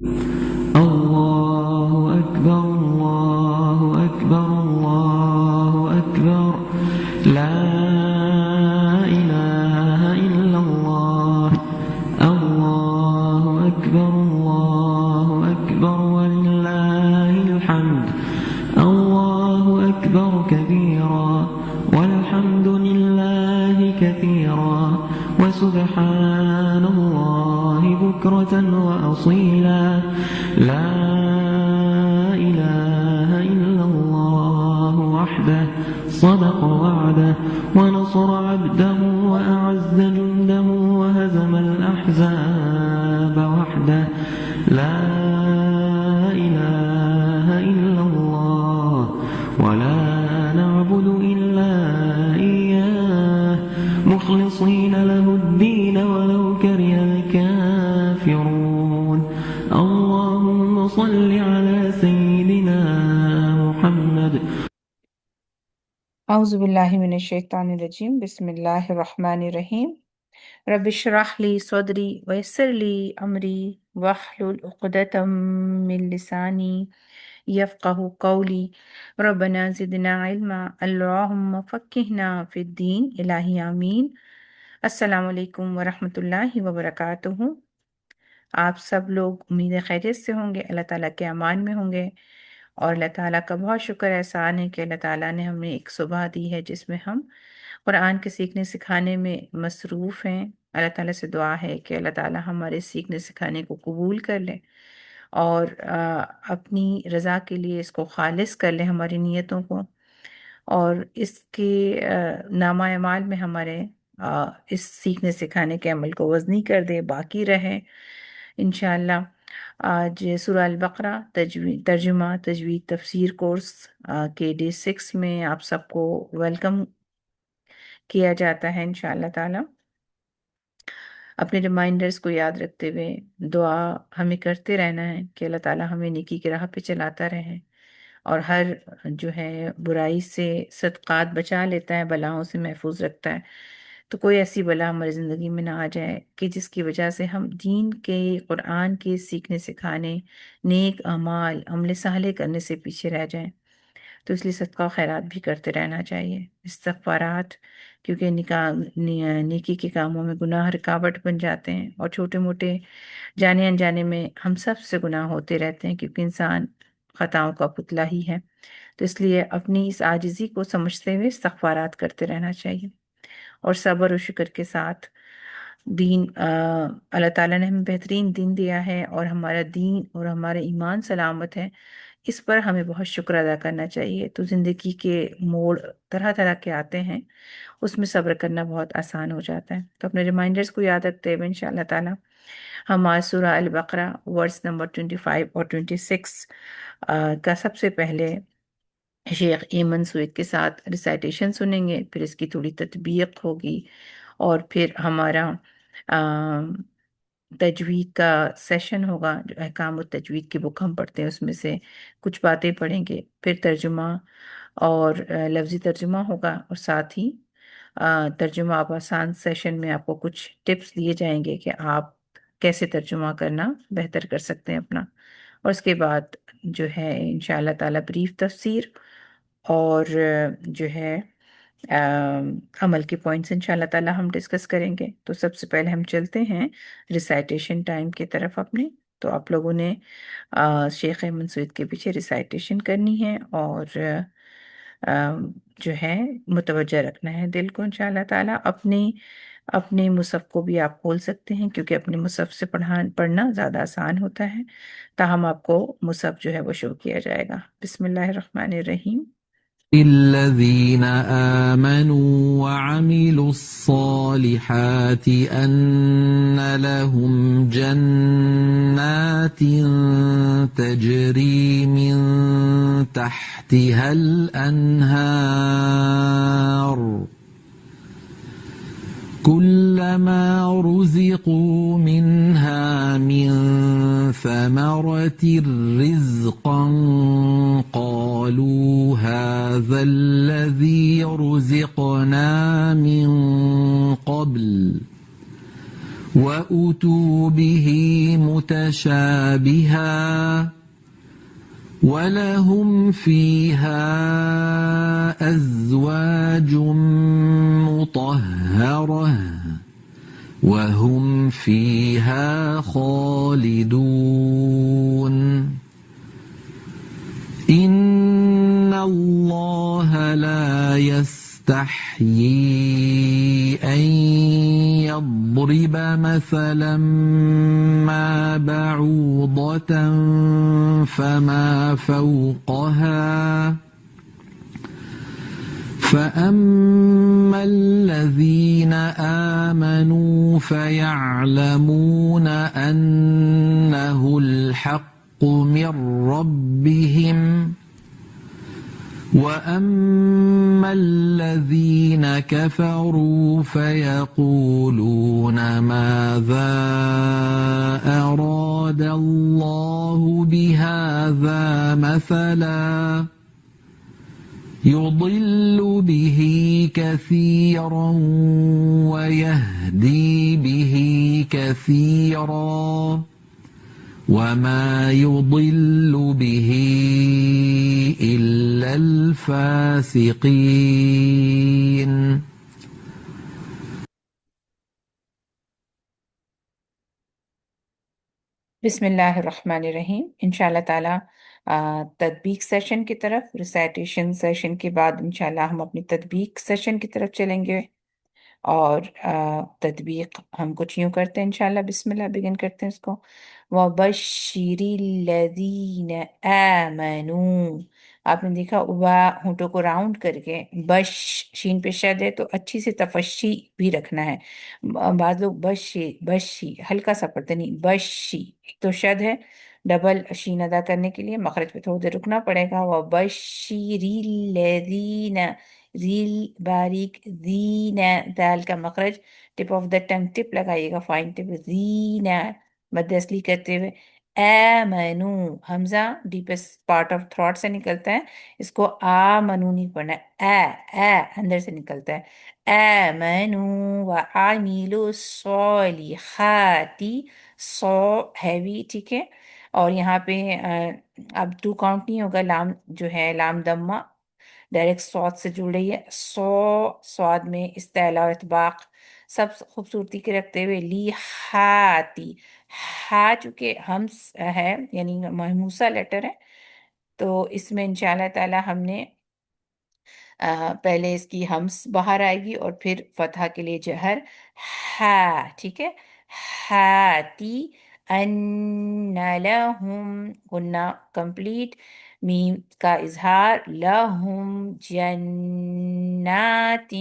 الله أكبر الله أكبر الله أكبر لا إله إلا الله الله أكبر ولله الحمد الله أكبر كبيرا والحمد لله كثيرا وسبحان الله بكرة وأصيلا لا إله إلا الله وحده صدق وعده ونصر عبده وأعز جنده وهزم الأحزاب وحده لا إله إلا الله ولا نعبد إلا إياه مخلصين له الدين ولو كره الكافرون اللهم صل على سيدنا محمد. اعوذ باللہ من الشیطان الرجیم بسم اللہ الرحمن الرحیم رب اشرح لی صدری ویسر لی امری واحلل عقدۃ من لسانی یفقہوا قولی ربنا زدنا علما اللہم فقہنا فی الدین الہی آمین۔ السلام علیکم ورحمۃ اللہ وبرکاتہ۔ آپ سب لوگ امید خیریت سے ہوں گے، اللہ تعالیٰ کے امان میں ہوں گے، اور اللہ تعالیٰ کا بہت شکر احسان ہے کہ اللہ تعالیٰ نے ہمیں ایک صبح دی ہے جس میں ہم قرآن کے سیکھنے سکھانے میں مصروف ہیں۔ اللہ تعالیٰ سے دعا ہے کہ اللہ تعالیٰ ہمارے سیکھنے سکھانے کو قبول کر لے اور اپنی رضا کے لیے اس کو خالص کر لے ہماری نیتوں کو، اور اس کے نامہ اعمال میں ہمارے اس سیکھنے سکھانے کے عمل کو وزنی کر دے، باقی رہے انشاءاللہ۔ آج سورہ البقرہ ترجمہ تجوید تفسیر کورس کے ڈے 6 میں آپ سب کو ویلکم کیا جاتا ہے انشاءاللہ تعالی۔ اپنے ریمائنڈرز کو یاد رکھتے ہوئے دعا ہمیں کرتے رہنا ہے کہ اللہ تعالی ہمیں نیکی کی راہ پہ چلاتا رہے اور ہر جو ہے برائی سے صدقات بچا لیتا ہے، بلاؤں سے محفوظ رکھتا ہے۔ تو کوئی ایسی بلا ہماری زندگی میں نہ آ جائے کہ جس کی وجہ سے ہم دین کے، قرآن کے سیکھنے سکھانے، نیک اعمال، عمل صالح کرنے سے پیچھے رہ جائیں۔ تو اس لیے صدقہ و خیرات بھی کرتے رہنا چاہیے، استغفارات، کیونکہ نیکی کے کاموں میں گناہ رکاوٹ بن جاتے ہیں، اور چھوٹے موٹے جانے انجانے میں ہم سب سے گناہ ہوتے رہتے ہیں، کیونکہ انسان خطاؤں کا پتلا ہی ہے۔ تو اس لیے اپنی اس عاجزی کو سمجھتے ہوئے استغفارات کرتے رہنا چاہیے، اور صبر و شکر کے ساتھ دین اللہ تعالیٰ نے ہمیں بہترین دین دیا ہے، اور ہمارا دین اور ہمارا ایمان سلامت ہے، اس پر ہمیں بہت شکر ادا کرنا چاہیے۔ تو زندگی کے موڑ طرح طرح کے آتے ہیں، اس میں صبر کرنا بہت آسان ہو جاتا ہے۔ تو اپنے ریمائنڈرز کو یاد رکھتے ہوئے انشاءاللہ تعالیٰ ہم آج سورہ البقرہ ورس نمبر 25 اور 26 کا سب سے پہلے شیخ ایمن سوید کے ساتھ ریسائٹیشن سنیں گے، پھر اس کی تھوڑی تطبیق ہوگی، اور پھر ہمارا تجوید کا سیشن ہوگا، جو احکام التجوید کی بک ہم پڑھتے ہیں اس میں سے کچھ باتیں پڑھیں گے، پھر ترجمہ اور لفظی ترجمہ ہوگا، اور ساتھ ہی ترجمہ آپ آسان سیشن میں آپ کو کچھ ٹپس دیے جائیں گے کہ آپ کیسے ترجمہ کرنا بہتر کر سکتے ہیں اپنا، اور اس کے بعد جو ہے انشاءاللہ تعالی بریف تفسیر اور جو ہے عمل کے پوائنٹس انشاءاللہ تعالی ہم ڈسکس کریں گے۔ تو سب سے پہلے ہم چلتے ہیں ریسائٹیشن ٹائم کی طرف اپنے۔ تو آپ لوگوں نے شیخ ایمن سوید کے پیچھے ریسائٹیشن کرنی ہے، اور جو ہے متوجہ رکھنا ہے دل کو انشاءاللہ تعالی۔ اپنے مصحف کو بھی آپ کھول سکتے ہیں، کیونکہ اپنے مصحف سے پڑھنا زیادہ آسان ہوتا ہے، تاہم آپ کو مصحف جو ہے وہ شو کیا جائے گا۔ بسم اللہ الرحمن الرحیم۔ الذين آمنوا وعملوا الصالحات أن لهم جنات تجري من تحتها الأنهار كلما رزقوا منها من ثمرة رزقا قالوا هذا الذي رزقنا من قبل وأتوا به متشابها ولهم فيها أزواج مطهرة وهم فيها خالدون إن الله لا يستحيي أن يضرب مثلا ما بعوضة فما فوقها فأما الذين آمنوا فيعلمون أنه الحق من ربهم وأما الذين كفروا فيقولون ماذا أراد الله بهذا مثلا يضل به كثيرا ويهدي به كثيرا وما يضل به إلا الفاسقين بسم اللہ الرحمن الرحیم. انشاءاللہ تعالی تطبیق سیشن کی طرف، ریسائٹیشن سیشن کے بعد انشاءاللہ ہم اپنی تطبیق سیشن کی طرف چلیں گے. اور تطبیق ہم کچھ یوں کرتے ہیں انشاءاللہ. بسم اللہ بگن کرتے ہیں اس کو. وَبَشِّرِ الَّذِينَ آمَنُوا. آپ نے دیکھا ہونٹوں کو راؤنڈ کر کے بش، شین پہ شد ہے تو اچھی سے تفشی بھی رکھنا ہے. بعض لوگ بشی بشی ہلکا سا پڑھتے نہیں، بشی. ایک تو شد ہے، ڈبل شین ادا کرنے کے لیے مخرج پہ تھوڑی دیر رکنا پڑے گا. وَبَشِّرِ الَّذِينَ، ذیل باریک، زین، دال کا مخرج ٹپ آف دا ٹنگ ٹپ لگائیے گا، فائن ٹپ، زین مد اصلی کرتے ہوئے. آمنو، حمزہ ڈیپسٹ پارٹ آف تھروٹ سے نکلتا ہے، اس کو آمنو نہیں پڑھنا ہے، اندر سے نکلتا ہے. آمنو وعملوا الصالحات، سو ہیوی، ٹھیک ہے. اور یہاں پہ اب ٹو کاؤنٹ نہیں ہوگا، لام جو ہے لام دمہ ڈائریکٹ سواد سے جڑ رہی ہے. سواد میں استعلا و اطباق سب خوبصورتی کے رکھتے ہوئے. لی ہاتی، ہا چونکہ ہمس ہے یعنی محموسہ لیٹر ہے، تو اس میں انشاءاللہ تعالی ہم نے پہلے اس کی ہمس باہر آئے گی اور پھر فتحہ کے لیے جہر ہا، ٹھیک ہے. ہاتی ان لہم، غنہ کمپلیٹ، میم کا اظہار، لہم جنات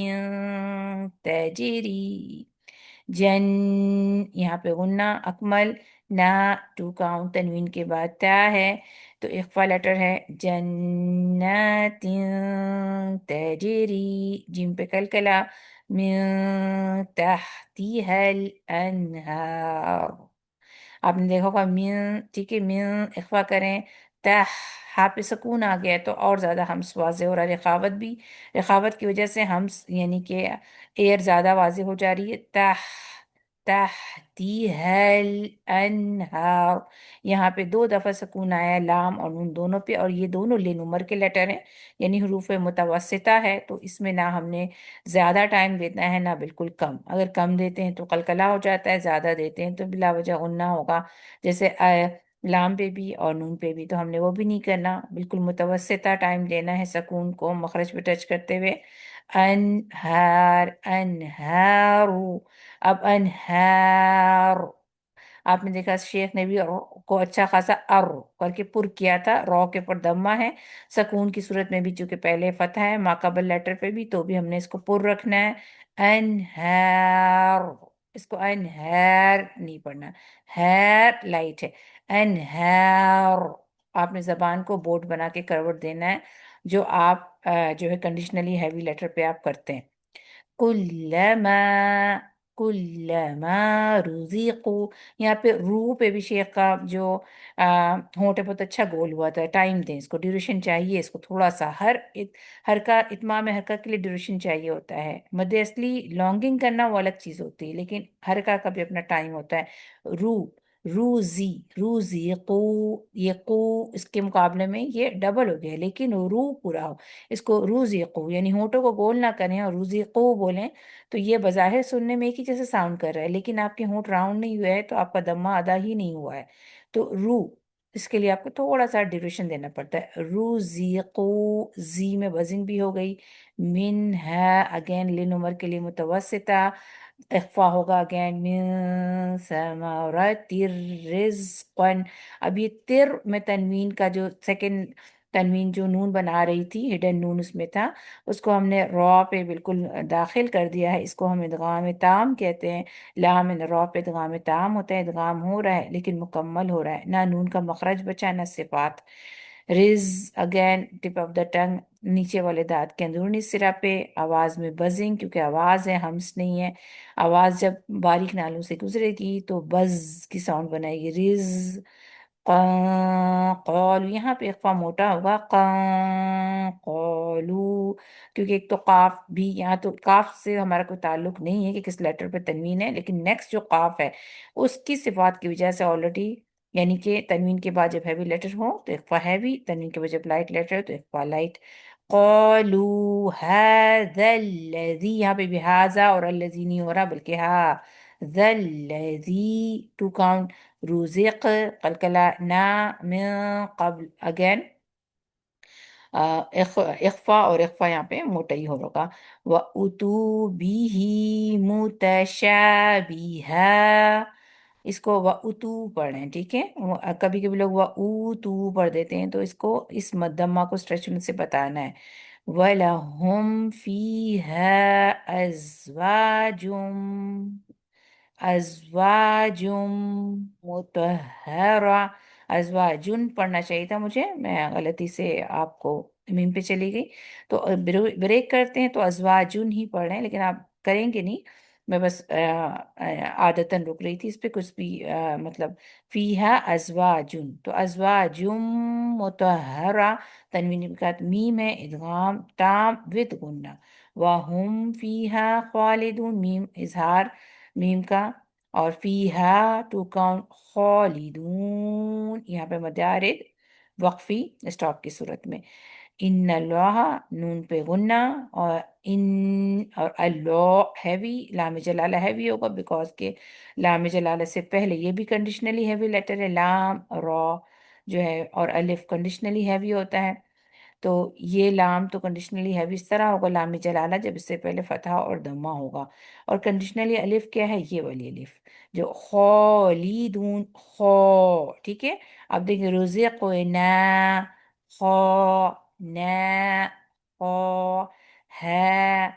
تجری، جن یہاں پہ غنہ اکمل، نا ٹو کاؤنٹ تنوین کے بعد تا ہے تو اخفا لیٹر ہے. جنات تجری، جیم پہ کلکلا، من تحتها الانہار. آپ نے دیکھا ہوگا من، ٹھیک ہے، من اخفا کریں، تہ ہا پہ سکون آ گیا تو اور زیادہ ہمس واضح ہو رہا ہے. رخاوت کی وجہ سے ہمس یعنی کہ ایئر زیادہ واضح ہو جا رہی ہے. تحتها الانہار، یہاں پہ 2 دفعہ سکون آیا لام اور نون دونوں پہ، اور یہ دونوں لے نمبر کے لیٹر ہیں یعنی حروف متوسطہ ہے، تو اس میں نہ ہم نے زیادہ ٹائم دینا ہے نہ بالکل کم. اگر کم دیتے ہیں تو قلقلہ ہو جاتا ہے، زیادہ دیتے ہیں تو بلا وجہ غنہ ہوگا. جیسے لام پہ بھی اور نون پہ بھی، تو ہم نے وہ بھی نہیں کرنا، بالکل متوسطہ ٹائم دینا ہے سکون کو مخرج پہ ٹچ کرتے ہوئے. انہار، انہارو. اب انہار، آپ نے دیکھا شیخ نے بھی کو اچھا خاصا کر کے پر کیا تھا، رو کے پر دمہ ہے، سکون کی صورت میں بھی چونکہ پہلے فتح ہے ماقبل لیٹر پہ بھی، تو بھی ہم نے اس کو پر رکھنا ہے. انہار، اس کو انہار نہیں پڑھنا، ہیر لائٹ ہے. انہار، آپ نے زبان کو بورڈ بنا کے کروٹ دینا ہے، جو آپ جو ہے کنڈیشنلی ہیوی لیٹر پہ آپ کرتے ہیں. کلما، کلما رزقو، یہاں پہ رو پہ بھی شیخ کا جو ہونٹ ہے بہت اچھا گول ہوا تھا. ٹائم دیں اس کو، ڈیوریشن چاہیے اس کو تھوڑا سا، ہر حرکت اتمام حرکت کے لیے ڈیوریشن چاہیے ہوتا ہے. مد اصلی لانگنگ کرنا وہ الگ چیز ہوتی ہے، لیکن حرکت کا بھی اپنا ٹائم ہوتا ہے. رو روزی روزی قو، یہ قو اس کے مقابلے میں یہ ڈبل ہو گیا، لیکن رو پورا ہو، اس کو روزی قو یعنی ہونٹوں کو گول نہ کریں اور روزی قو بولیں تو یہ بظاہر سننے میں ایک ہی جیسے ساؤنڈ کر رہا ہے، لیکن آپ کے ہونٹ راؤنڈ نہیں ہوئے ہے تو آپ کا دمہ ادا ہی نہیں ہوا ہے، تو رو اس کے لیے آپ کو تھوڑا سا ڈیوریشن دینا پڑتا ہے، روزی قو، زی میں بزنگ بھی ہو گئی، من ہے اگین لن عمر کے لیے متوسطہ، اخفا ہوگا اگین من ثمرات رزقا، اب یہ تر میں تنوین کا جو سیکنڈ تنوین جو نون بنا رہی تھی ہڈن نون اس میں تھا، اس کو ہم نے را پہ بالکل داخل کر دیا ہے، اس کو ہم ادغام تام کہتے ہیں، لام را پہ ادغام تام ہوتا ہے، ادغام ہو رہا ہے لیکن مکمل ہو رہا ہے، نہ نون کا مخرج بچا نہ صفات، رز اگین ٹپ آف دا ٹنگ نیچے والے دانت کے اندرونی سرا پہ، آواز میں بزنگ کیونکہ آواز ہے ہمس نہیں ہے، آواز جب باریک نالوں سے گزرے گی تو بز کی ساؤنڈ بنائے گی، رز قالو، یہاں پہ اخفا موٹا ہوگا، قالو، کیونکہ ایک تو قاف بھی یہاں، تو قاف سے ہمارا کوئی تعلق نہیں ہے کہ کس لیٹر پہ تنوین ہے، لیکن نیکسٹ جو قاف ہے اس کی صفات کی وجہ سے آلریڈی، یعنی کہ تنوین کے بعد جب ہیوی لیٹر ہو تو اخفا ہیوی، تنوین کے بعد جب لائٹ لیٹر ہو تو اخفا لائٹ، قالوا هذا الذی، یہاں پہ بھی ہاذا اور الذی نہیں ہو رہا بلکہ ہا، ذا الذی ٹو کاؤنٹ، رزق قلقلہ نا من قبل اگین اخفا، اور اخفا یہاں پہ موٹا ہی ہوگا، وَأُتُوا بِهِ مُتَشَابِهًا، اس کو وَأُتُوا پڑھ رہے ہیں، ٹھیک ہے، کبھی کبھی لوگ وَأُوتُوا پڑھ دیتے ہیں، تو اس کو اس مدمہ کو اسٹریچمنٹ سے بتانا ہے، وَلَهُمْ فِيهَا ازواجم مطہرہ، ازواجن پڑھنا چاہیے تھا مجھے، میں غلطی سے آپ کو میم پہ چلی گئی، تو بریک کرتے ہیں تو ازواجن ہی پڑھ رہے ہیں، لیکن آپ کریں گے نہیں، میں بس عادتاً رک رہی تھی اس پہ، کچھ بھی مطلب فیہا ازواجن، تو ازواجم مطہرہ، تنوین کے ساتھ میم ہے، ادغام تام ود غنہ، وَهُمْ فِيهَا خَالِدُونَ، میم اظہار میم کا، اور فیہا ٹو کاؤنٹ خالدون، یہاں پہ مدارد وقفی اسٹاپ کی صورت میں، ان اللہ نون پہ غنہ، اور ان اور اللہ ہیوی، لام جلالہ ہیوی ہوگا بیکاز کہ لام جلالہ سے پہلے یہ بھی کنڈیشنلی ہیوی لیٹر ہے، لام را جو ہے، اور الف کنڈیشنلی ہیوی ہوتا ہے، تو یہ لام تو کنڈیشنلی ہے اس طرح ہوگا، لام جلالہ جب اس سے پہلے فتحہ اور دمہ ہوگا، اور کنڈیشنلی الف کیا ہے، یہ والی الف جو خالدون، خو، ٹھیک ہے، اب دیکھیں رزقنا، خو، نا، خو، ہے،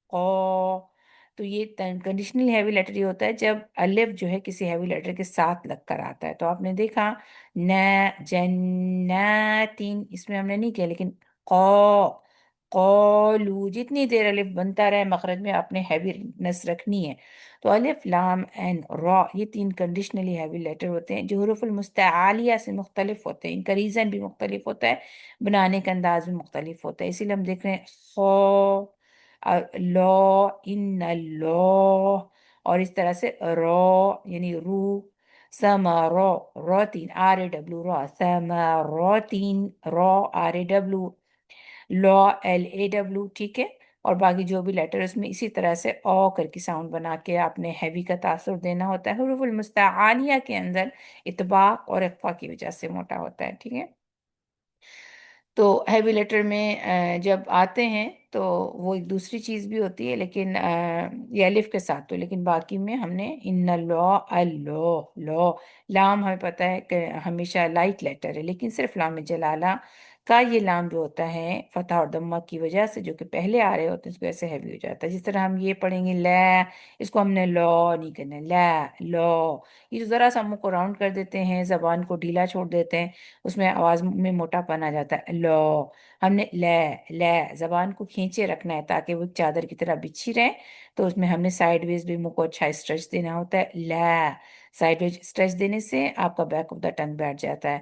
قو، تو یہ کنڈیشنل ہیوی لیٹر یہ ہوتا ہے جب الف جو ہے کسی ہیوی لیٹر کے ساتھ لگ کر آتا ہے، تو آپ نے دیکھا نا جناتین، اس میں ہم نے نہیں کیا، لیکن قو، قولو، جتنی دیر الف بنتا رہے مخرج میں آپ نے ہیوی نس رکھنی ہے، تو الف لام این را، یہ تین کنڈیشنلی ہیوی لیٹر ہوتے ہیں جو حروف المستعالیہ سے مختلف ہوتے ہیں، ان کا ریزن بھی مختلف ہوتا ہے، بنانے کا انداز بھی مختلف ہوتا ہے، اسی لیے ہم دیکھ رہے ہیں خو، لو، ان لو، اور اس طرح سے رو یعنی رو، سمارو، روتین آر اے ڈبلو، رو، سماروتین، raw R A W, law L A W, ٹھیک ہے، اور باقی جو بھی لیٹر اس میں اسی طرح سے او کر کے ساؤنڈ بنا کے آپ نے ہیوی کا تاثر دینا ہوتا ہے، حروف المستعالیہ کے اندر اطباق اور اخفا کی وجہ سے موٹا ہوتا ہے، ٹھیک ہے، تو ہیوی لیٹر میں جب آتے ہیں تو وہ ایک دوسری چیز بھی ہوتی ہے، لیکن یہ الف کے ساتھ، تو لیکن باقی میں ہم نے ان لو، لو، لو، لام ہمیں پتہ ہے کہ ہمیشہ لائٹ لیٹر ہے، لیکن صرف لام جلالہ کا یہ لام جو ہوتا ہے فتح اور دمہ کی وجہ سے جو کہ پہلے آ رہے ہوتے ہیں اس کی وجہ سے ہیوی ہو جاتا ہے، جس طرح ہم یہ پڑھیں گے لا، اس کو ہم نے لو نہیں کرنا، لا، لو، یہ جو ذرا سا منہ کو راؤنڈ کر دیتے ہیں، زبان کو ڈھیلا چھوڑ دیتے ہیں، اس میں آواز میں موٹا پن آ جاتا ہے، لو، ہم نے لے زبان کو کھینچے رکھنا ہے تاکہ وہ ایک چادر کی طرح بچھی رہے، تو اس میں ہم نے سائیڈ ویز بھی منہ کو اچھا اسٹریچ دینا ہوتا ہے، لا، سائیڈ ویز اسٹریچ دینے سے آپ کا بیک آف دا ٹنگ بیٹھ جاتا ہے،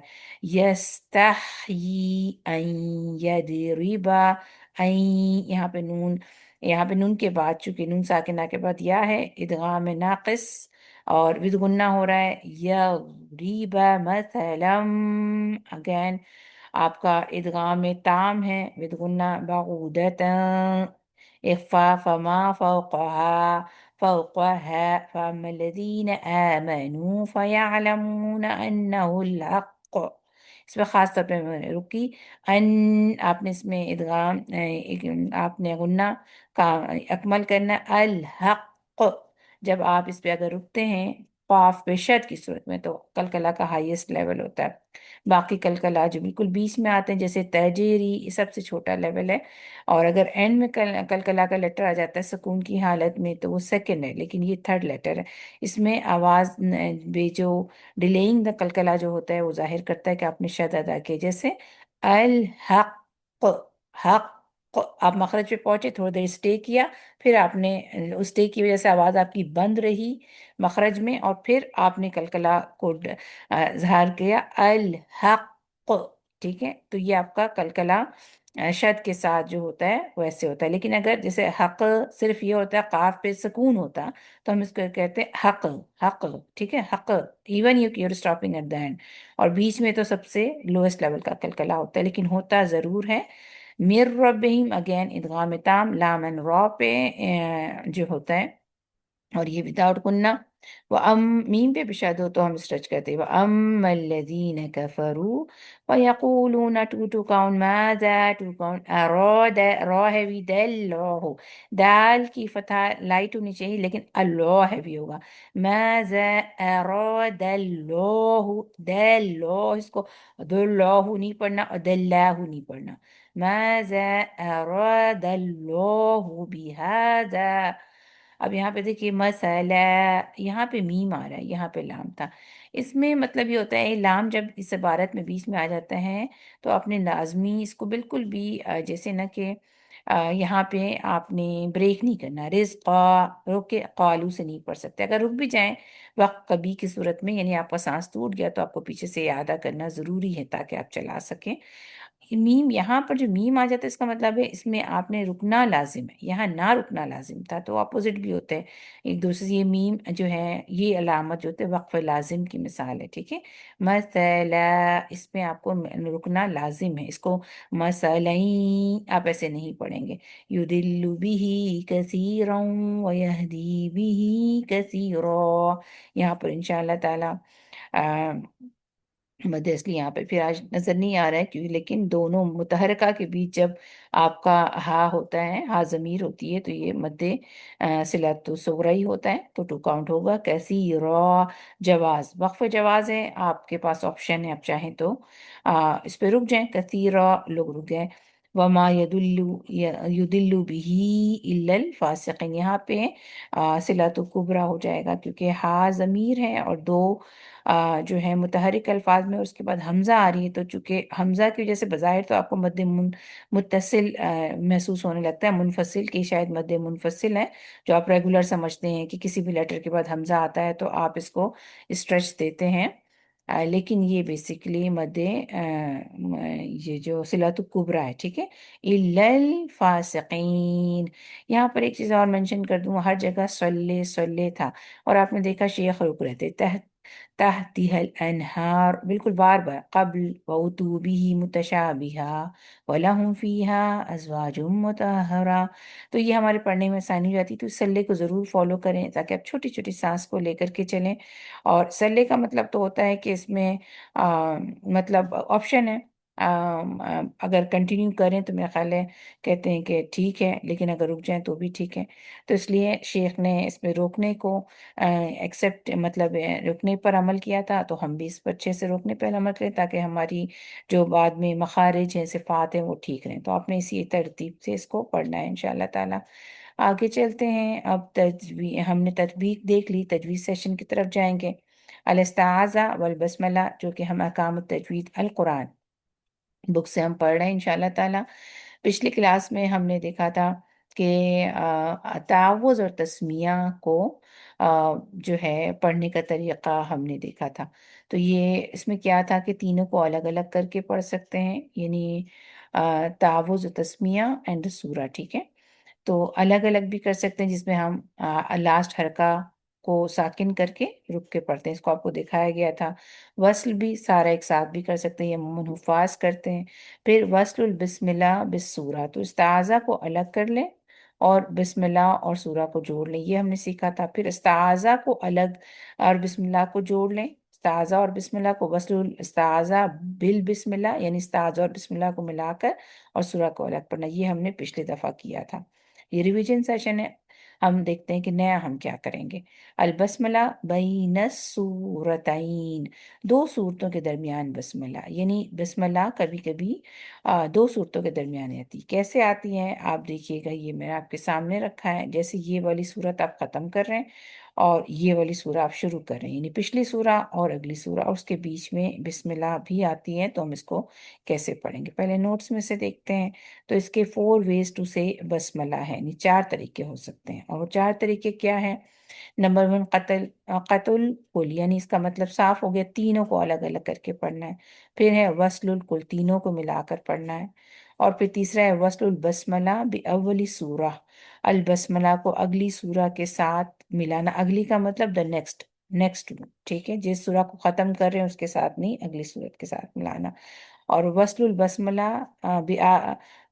یستحیی ان یضربا، این، یہاں پہ نون کے بعد چونکہ نون ساکنہ کے بعد یا ہے، ادغام ناقص اور ود غنہ ہو رہا ہے یغریب مثلم، اگین آپ کا ادغام تام ہے ود غنہ بعودت، اخفا فما فوقها فأما الذين آمنوا فيعلمون أنه الحق، اس میں خاص طور پہ میں رکی ان، آپ نے اس میں ادغام آپ نے غنہ کا اکمل کرنا الحق، جب آپ اس پہ اگر رکتے ہیں قاف پہ شد کی صورت میں تو کلکلا کا ہائیسٹ لیول ہوتا ہے، باقی کلکلا جو بالکل بیچ میں آتے ہیں جیسے تجری یہ سب سے چھوٹا لیول ہے، اور اگر اینڈ میں کلکلا کا لیٹر آ جاتا ہے سکون کی حالت میں تو وہ سیکنڈ ہے، لیکن یہ تھرڈ لیٹر ہے، اس میں آواز بے جو ڈیلیئنگ دا کلکلا جو ہوتا ہے وہ ظاہر کرتا ہے کہ آپ نے شد ادا کیا، جیسے الحق، حق، آپ مخرج پہ پہنچے تھوڑی دیر اسٹے کیا، پھر آپ نے اسٹے کی وجہ سے آواز آپ کی بند رہی مخرج میں، اور پھر آپ نے کلکلا کو ظاہر کیا الحق، ٹھیک ہے، تو یہ آپ کا کلکلا شد کے ساتھ جو ہوتا ہے ویسے ہوتا ہے، لیکن اگر جیسے حق صرف یہ ہوتا ہے قاف پہ سکون ہوتا تو ہم اس کو کہتے ہیں حق، حق، ٹھیک ہے، حق even you stopping at the end, اور بیچ میں تو سب سے لوئسٹ لیول کا کلکلا ہوتا ہے، لیکن ہوتا ضرور ہے میر ربہم، اگین ادغام تام لامن را پہ جو ہوتا ہے، اور یہ وداؤٹ کنہ، میم پہ بشاد ہو تو ہم اسٹرچ کرتے ہیں وَأَمَّا الَّذِينَ كَفَرُوا وَيَقُولُونَ ٹو کاؤنٹ ماذا ٹو کاؤنٹ اراد، را ہیوی دل راہ، دال کی فتح لائٹ ہونی چاہیے لیکن اللہ ہیوی ہوگا، ماذا اراد اللہ، دل اس کو دلہ نہیں پڑھنا اور دلہ نہیں پڑھنا، ماذا اراد اللہ بہذا، اب یہاں پہ دیکھیے مسئلہ، یہاں پہ میم آ رہا ہے یہاں پہ لام تھا، اس میں مطلب یہ ہوتا ہے لام جب اس عبارت میں بیچ میں آ جاتا ہے تو آپ نے لازمی اس کو بالکل بھی جیسے نا کہ یہاں پہ آپ نے بریک نہیں کرنا، رزقا رک کے قالو سے نہیں پڑھ سکتے، اگر رک بھی جائیں وقت کبھی کی صورت میں یعنی آپ کا سانس ٹوٹ گیا تو آپ کو پیچھے سے اعادہ کرنا ضروری ہے تاکہ آپ چلا سکیں، میم یہاں پر جو میم آ جاتا ہے اس کا مطلب ہے اس میں آپ نے رکنا لازم ہے، یہاں نہ رکنا لازم تھا، تو اپوزٹ بھی ہوتا ہے ایک دوسرے سے، یہ میم جو ہے یہ علامت جو ہوتے ہے وقف لازم کی مثال ہے، ٹھیک ہے، مثلا اس میں آپ کو رکنا لازم ہے، اس کو مثلیں آپ ایسے نہیں پڑھیں گے، یدل بہ کثیرا ویہدی بہ کثیرا، یہاں پر انشاءاللہ تعالی مد اصلی یہاں پہ پھر آج نظر نہیں آ رہا ہے کیوں، لیکن دونوں متحرکہ کے بیچ جب آپ کا ہا ہوتا ہے، ہا ضمیر ہوتی ہے تو یہ مد صلت صغرا ہی ہوتا ہے، تو ٹو کاؤنٹ ہوگا، کیسی را جواز، وقف جواز ہے، آپ کے پاس آپشن ہے، آپ چاہیں تو اس پہ رک جائیں، کثیرا لوگ رک گئے، وما یدل به الا الفاسقین، یہاں پہ صلت کبرا ہو جائے گا کیونکہ ہا ضمیر ہے اور دو جو ہے متحرک الفاظ میں اس کے بعد حمزہ آ رہی ہے، تو چونکہ حمزہ کی وجہ سے بظاہر تو آپ کو مد متصل محسوس ہونے لگتا ہے، منفصل کی شاید مد منفصل ہے جو آپ ریگولر سمجھتے ہیں کہ کسی بھی لیٹر کے بعد حمزہ آتا ہے تو آپ اس کو اسٹریچ دیتے ہیں، لیکن یہ بیسیکلی مد یہ جو صلۃ الکبریٰ ہے، ٹھیک ہے، الا الفاسقین، یہاں پر ایک چیز اور منشن کر دوں، ہر جگہ صلی صلی تھا اور آپ نے دیکھا شیخ رک رہے تھے، تحتها الانہار بالکل بار بار، قبل وَأُتُوا بِهِ مُتَشَابِهًا وَلَهُمْ فِيهَا أَزْوَاجٌ مُطَهَّرَةٌ، تو یہ ہمارے پڑھنے میں آسانی ہو جاتی، تو اس سلے کو ضرور فالو کریں تاکہ آپ چھوٹی چھوٹی سانس کو لے کر کے چلیں، اور سلے کا مطلب تو ہوتا ہے کہ اس میں مطلب آپشن ہے، اگر کنٹینیو کریں تو میرا خیال ہے کہتے ہیں کہ ٹھیک ہے، لیکن اگر رک جائیں تو بھی ٹھیک ہے، تو اس لیے شیخ نے اس میں روکنے کو ایکسیپٹ مطلب رکنے پر عمل کیا تھا، تو ہم بھی اس پر اچھے سے روکنے پر عمل کریں تاکہ ہماری جو بعد میں مخارج ہیں صفات ہیں وہ ٹھیک رہیں، تو آپ نے اسی ترتیب سے اس کو پڑھنا ہے انشاءاللہ تعالی۔ آگے چلتے ہیں، اب ہم نے تطبیق دیکھ لی، تجوید سیشن کی طرف جائیں گے، الاستعاذہ والبسملہ جو کہ ہم احکام التجوید القرآن بک سے ہم پڑھ رہے ہیں انشاءاللہ تعالی۔ پچھلی کلاس میں ہم نے دیکھا تھا کہ تعوذ اور تسمیہ کو جو ہے پڑھنے کا طریقہ ہم نے دیکھا تھا، تو یہ اس میں کیا تھا کہ تینوں کو الگ الگ کر کے پڑھ سکتے ہیں، یعنی تعوذ و تسمیہ اینڈ سورہ، ٹھیک ہے، تو الگ الگ بھی کر سکتے ہیں جس میں ہم لاسٹ حرکہ کو ساکن کر کے رک کے پڑھتے ہیں، اس کو آپ کو دکھایا گیا تھا۔ وصل بھی سارا ایک ساتھ بھی کر سکتے ہیں، یہ عموماً حفاظ کرتے ہیں۔ پھر وصل البسم اللہ بالسورہ، تو استعاذہ کو الگ کر لیں اور بسم اللہ اور سورہ کو جوڑ لیں، یہ ہم نے سیکھا تھا۔ پھر استعاذہ کو الگ اور بسم اللہ کو جوڑ لیں، استعاذہ اور بسم اللہ کو وصل الاستعاذہ بالبسم اللہ، یعنی استعاذہ اور بسم اللہ کو ملا کر اور سورہ کو الگ پڑھنا، یہ ہم نے پچھلی دفعہ کیا تھا۔ یہ ریویژن سیشن ہے، ہم دیکھتے ہیں کہ نیا ہم کیا کریں گے۔ البسملہ بین السورتین، دو صورتوں کے درمیان بسملہ، یعنی بسملہ کبھی کبھی دو صورتوں کے درمیان آتی، کیسے آتی ہیں آپ دیکھیے گا، یہ میں نے آپ کے سامنے رکھا ہے، جیسے یہ والی صورت آپ ختم کر رہے ہیں اور یہ والی سورہ آپ شروع کر رہے ہیں، یعنی پچھلی سورہ اور اگلی سورہ، اور اس کے بیچ میں بسم اللہ بھی آتی ہے، تو ہم اس کو کیسے پڑھیں گے، پہلے نوٹس میں سے دیکھتے ہیں۔ تو اس کے 4 ways to say بسم اللہ ہے، یعنی 4 طریقے ہو سکتے ہیں، اور وہ 4 طریقے کیا ہیں؟ نمبر 1 قتل کل، یعنی اس کا مطلب صاف ہو گیا، تینوں کو الگ الگ کر کے پڑھنا ہے۔ پھر ہے وصل الکل، تینوں کو ملا کر پڑھنا ہے۔ اور پھر تیسرا ہے وصل البسملہ بأول سورہ، البسملہ کو اگلی سورہ کے ساتھ ملانا، اگلی کا مطلب نیکسٹ، ٹھیک ہے، جس سورہ کو ختم کر رہے ہیں اس کے ساتھ نہیں، اگلی سورت کے ساتھ ملانا۔ اور وصل البسملہ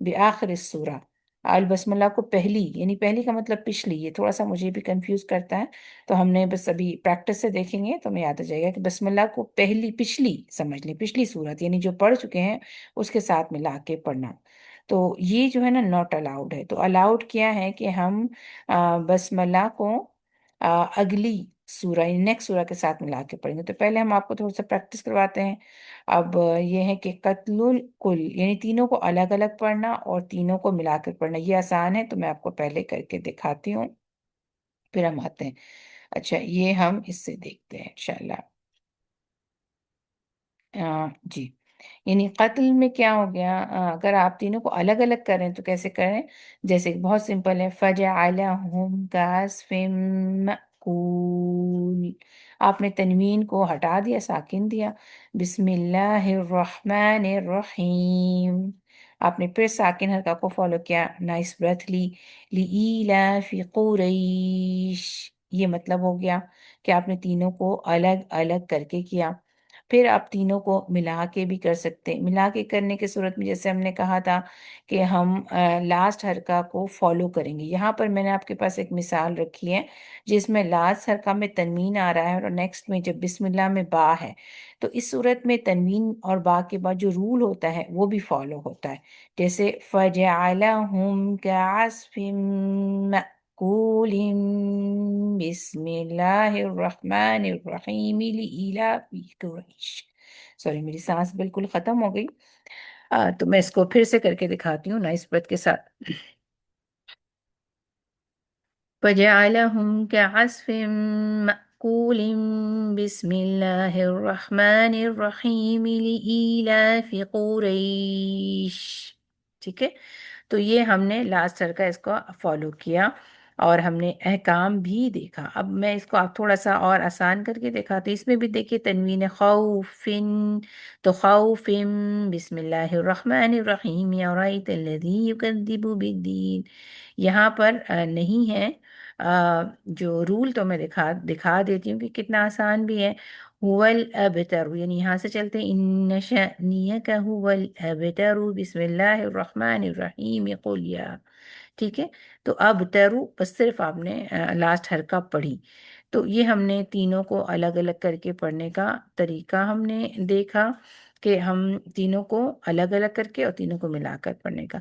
بآخر السورہ، البسملہ کو پہلی، یعنی پہلی کا مطلب پچھلی، یہ تھوڑا سا مجھے بھی کنفیوز کرتا ہے، تو ہم نے بس ابھی پریکٹس سے دیکھیں گے تو ہمیں یاد آ جائے گا کہ بسم اللہ کو پچھلی سمجھ لیں، پچھلی صورت یعنی جو پڑھ چکے ہیں اس کے ساتھ ملا کے پڑھنا۔ تو یہ جو ہے نا ناٹ الاؤڈ ہے، تو الاؤڈ کیا ہے کہ ہم بسم اللہ کو اگلی سورہ نیکسٹ سورہ کے ساتھ ملا کے پڑھیں گے۔ تو پہلے ہم آپ کو تھوڑا سا پریکٹس کرواتے ہیں۔ اب یہ ہے کہ قتل الکل، یعنی تینوں کو الگ الگ پڑھنا اور تینوں کو ملا کر پڑھنا، یہ آسان ہے، تو میں آپ کو پہلے کر کے دکھاتی ہوں، پھر ہم آتے ہیں۔ اچھا، یہ ہم اس سے دیکھتے ہیں انشاءاللہ۔ جی، یعنی قتل میں کیا ہو گیا، اگر آپ تینوں کو الگ الگ کریں تو کیسے کریں؟ جیسے کہ بہت سمپل ہے، فَجَعَلَهُمْ كَعَصْفٍ مَأْكُولٍ، آپ نے تنوین کو ہٹا دیا، ساکن دیا، بسم اللہ الرحمن الرحیم، آپ نے پھر ساکن حرکہ کو فالو کیا، نائس بریتھ لی، لِإِيلَافِ قُرَيْشٍ، یہ مطلب ہو گیا کہ آپ نے تینوں کو الگ الگ کر کے کیا۔ پھر آپ تینوں کو ملا کے بھی کر سکتے ہیں، ملا کے کرنے کی صورت میں جیسے ہم نے کہا تھا کہ ہم لاسٹ حرکہ کو فالو کریں گے۔ یہاں پر میں نے آپ کے پاس ایک مثال رکھی ہے جس میں لاسٹ حرکہ میں تنوین آ رہا ہے اور نیکسٹ میں جب بسم اللہ میں با ہے، تو اس صورت میں تنوین اور با کے بعد جو رول ہوتا ہے وہ بھی فالو ہوتا ہے، جیسے فَجَعَلَهُمْ كَعَصْفٍ مَأْكُولٍ بسم اللہ الرحمن الرحیم لإیلاف قریش، سوری میری سانس بالکل ختم ہو گئی، تو میں اس کو پھر سے کر کے دکھاتی ہوں نائس برتھ کے ساتھ۔ فَجَعَلَهُمْ كَعَصْفٍ مَأْكُولٍ بسم اللہ الرحمن الرحیم لإیلاف قریش، ٹھیک ہے، تو یہ ہم نے لاسٹ حرکہ اس کو فالو کیا اور ہم نے احکام بھی دیکھا۔ اب میں اس کو آپ تھوڑا سا اور آسان کر کے دکھاتی ہوں، اس میں بھی دیکھیے تنوین خوفن، تو خوفن بسم اللہ الرحمن الرحیم ارائیت الذی یکذب بالدین، یہاں پر نہیں ہے، جو رول تو میں دکھا دیتی ہوں کہ کتنا آسان بھی ہے۔ هو الابتر، یعنی یہاں سے چلتے ہیں، ان شأنیک هو الابتر بسم اللہ الرحمن الرحیم قل یا، ٹھیک ہے، تو اب تیرو بس صرف آپ نے لاسٹ حرکہ پڑھی۔ تو یہ ہم نے تینوں کو الگ الگ کر کے پڑھنے کا طریقہ ہم نے دیکھا کہ ہم تینوں کو الگ الگ کر کے اور تینوں کو ملا کر پڑھنے کا۔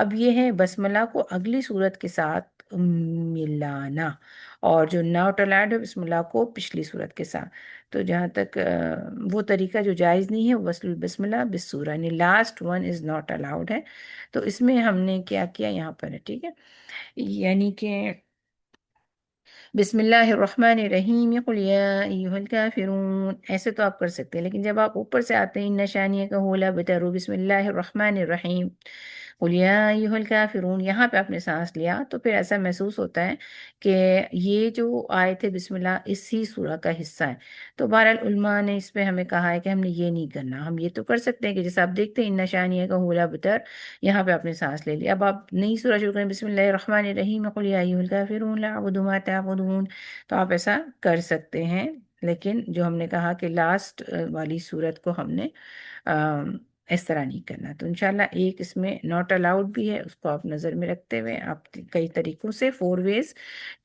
اب یہ ہے بسملہ کو اگلی صورت کے ساتھ ملانا، اور جو ناٹ الاؤڈ ہے بسم اللہ کو پچھلی صورت کے ساتھ، تو جہاں تک وہ طریقہ جو جائز نہیں ہے وصل البسملہ بالسورہ، یعنی last one is not allowed ہے، تو اس میں ہم نے کیا کیا یہاں پر ہے، ٹھیک ہے، یعنی کہ بسم اللہ الرحمن الرحیم قل یا ایھا الکافرون، ایسے تو آپ کر سکتے ہیں، لیکن جب آپ اوپر سے آتے ہیں ان شانیک هو الابتر بسم اللہ الرحمن الرحیم قل یا ایھا الکافرون، یہاں پہ آپ نے سانس لیا تو پھر ایسا محسوس ہوتا ہے کہ یہ جو آیت ہے بسم اللہ اسی سورہ کا حصہ ہے، تو بہرحال علماء نے اس پہ ہمیں کہا ہے کہ ہم نے یہ نہیں کرنا، ہم یہ تو کر سکتے ہیں کہ جیسے آپ دیکھتے ہیں ان شانیک هو الابتر، یہاں پہ آپ نے سانس لے لی، اب آپ نئی سورہ شروع کریں، بسم اللہ الرحمن الرحیم قل یا ایھا الکافرون لا اعبد ما تعبدون يصعدون، تو آپ ایسا کر سکتے ہیں، لیکن جو ہم نے کہا کہ لاسٹ والی صورت کو ہم نے اس طرح نہیں کرنا. تو انشاءاللہ ایک اس میں ناٹ الاؤڈ بھی ہے، اس کو آپ نظر میں رکھتے ہوئے آپ کئی طریقوں سے 4 ویز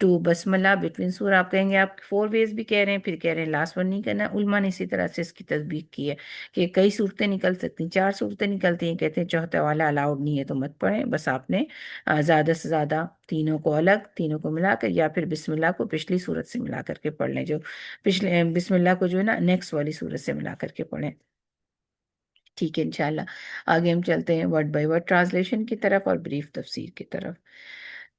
ٹو بسملہ بٹوین سور آپ کہیں گے، آپ 4 ویز بھی کہہ رہے ہیں، پھر کہہ رہے ہیں لاسٹ ون نہیں کرنا. علماء نے اسی طرح سے اس کی تصدیق کی ہے کہ کئی صورتیں نکل سکتی ہیں، 4 صورتیں نکلتی ہیں، کہتے ہیں چوتھا والا الاؤڈ نہیں ہے تو مت پڑھیں، بس آپ نے زیادہ سے زیادہ تینوں کو الگ، تینوں کو ملا کر، یا پھر بسم اللہ کو پچھلی صورت سے ملا کر کے پڑھ لیں، جو پچھلے بسم اللہ کو جو ہے نا نیکسٹ والی صورت سے ملا کر کے پڑھیں. ٹھیک ہے انشاءاللہ آگے ہم چلتے ہیں ورڈ بائی ورڈ ٹرانسلیشن کی طرف اور بریف تفسیر کی طرف.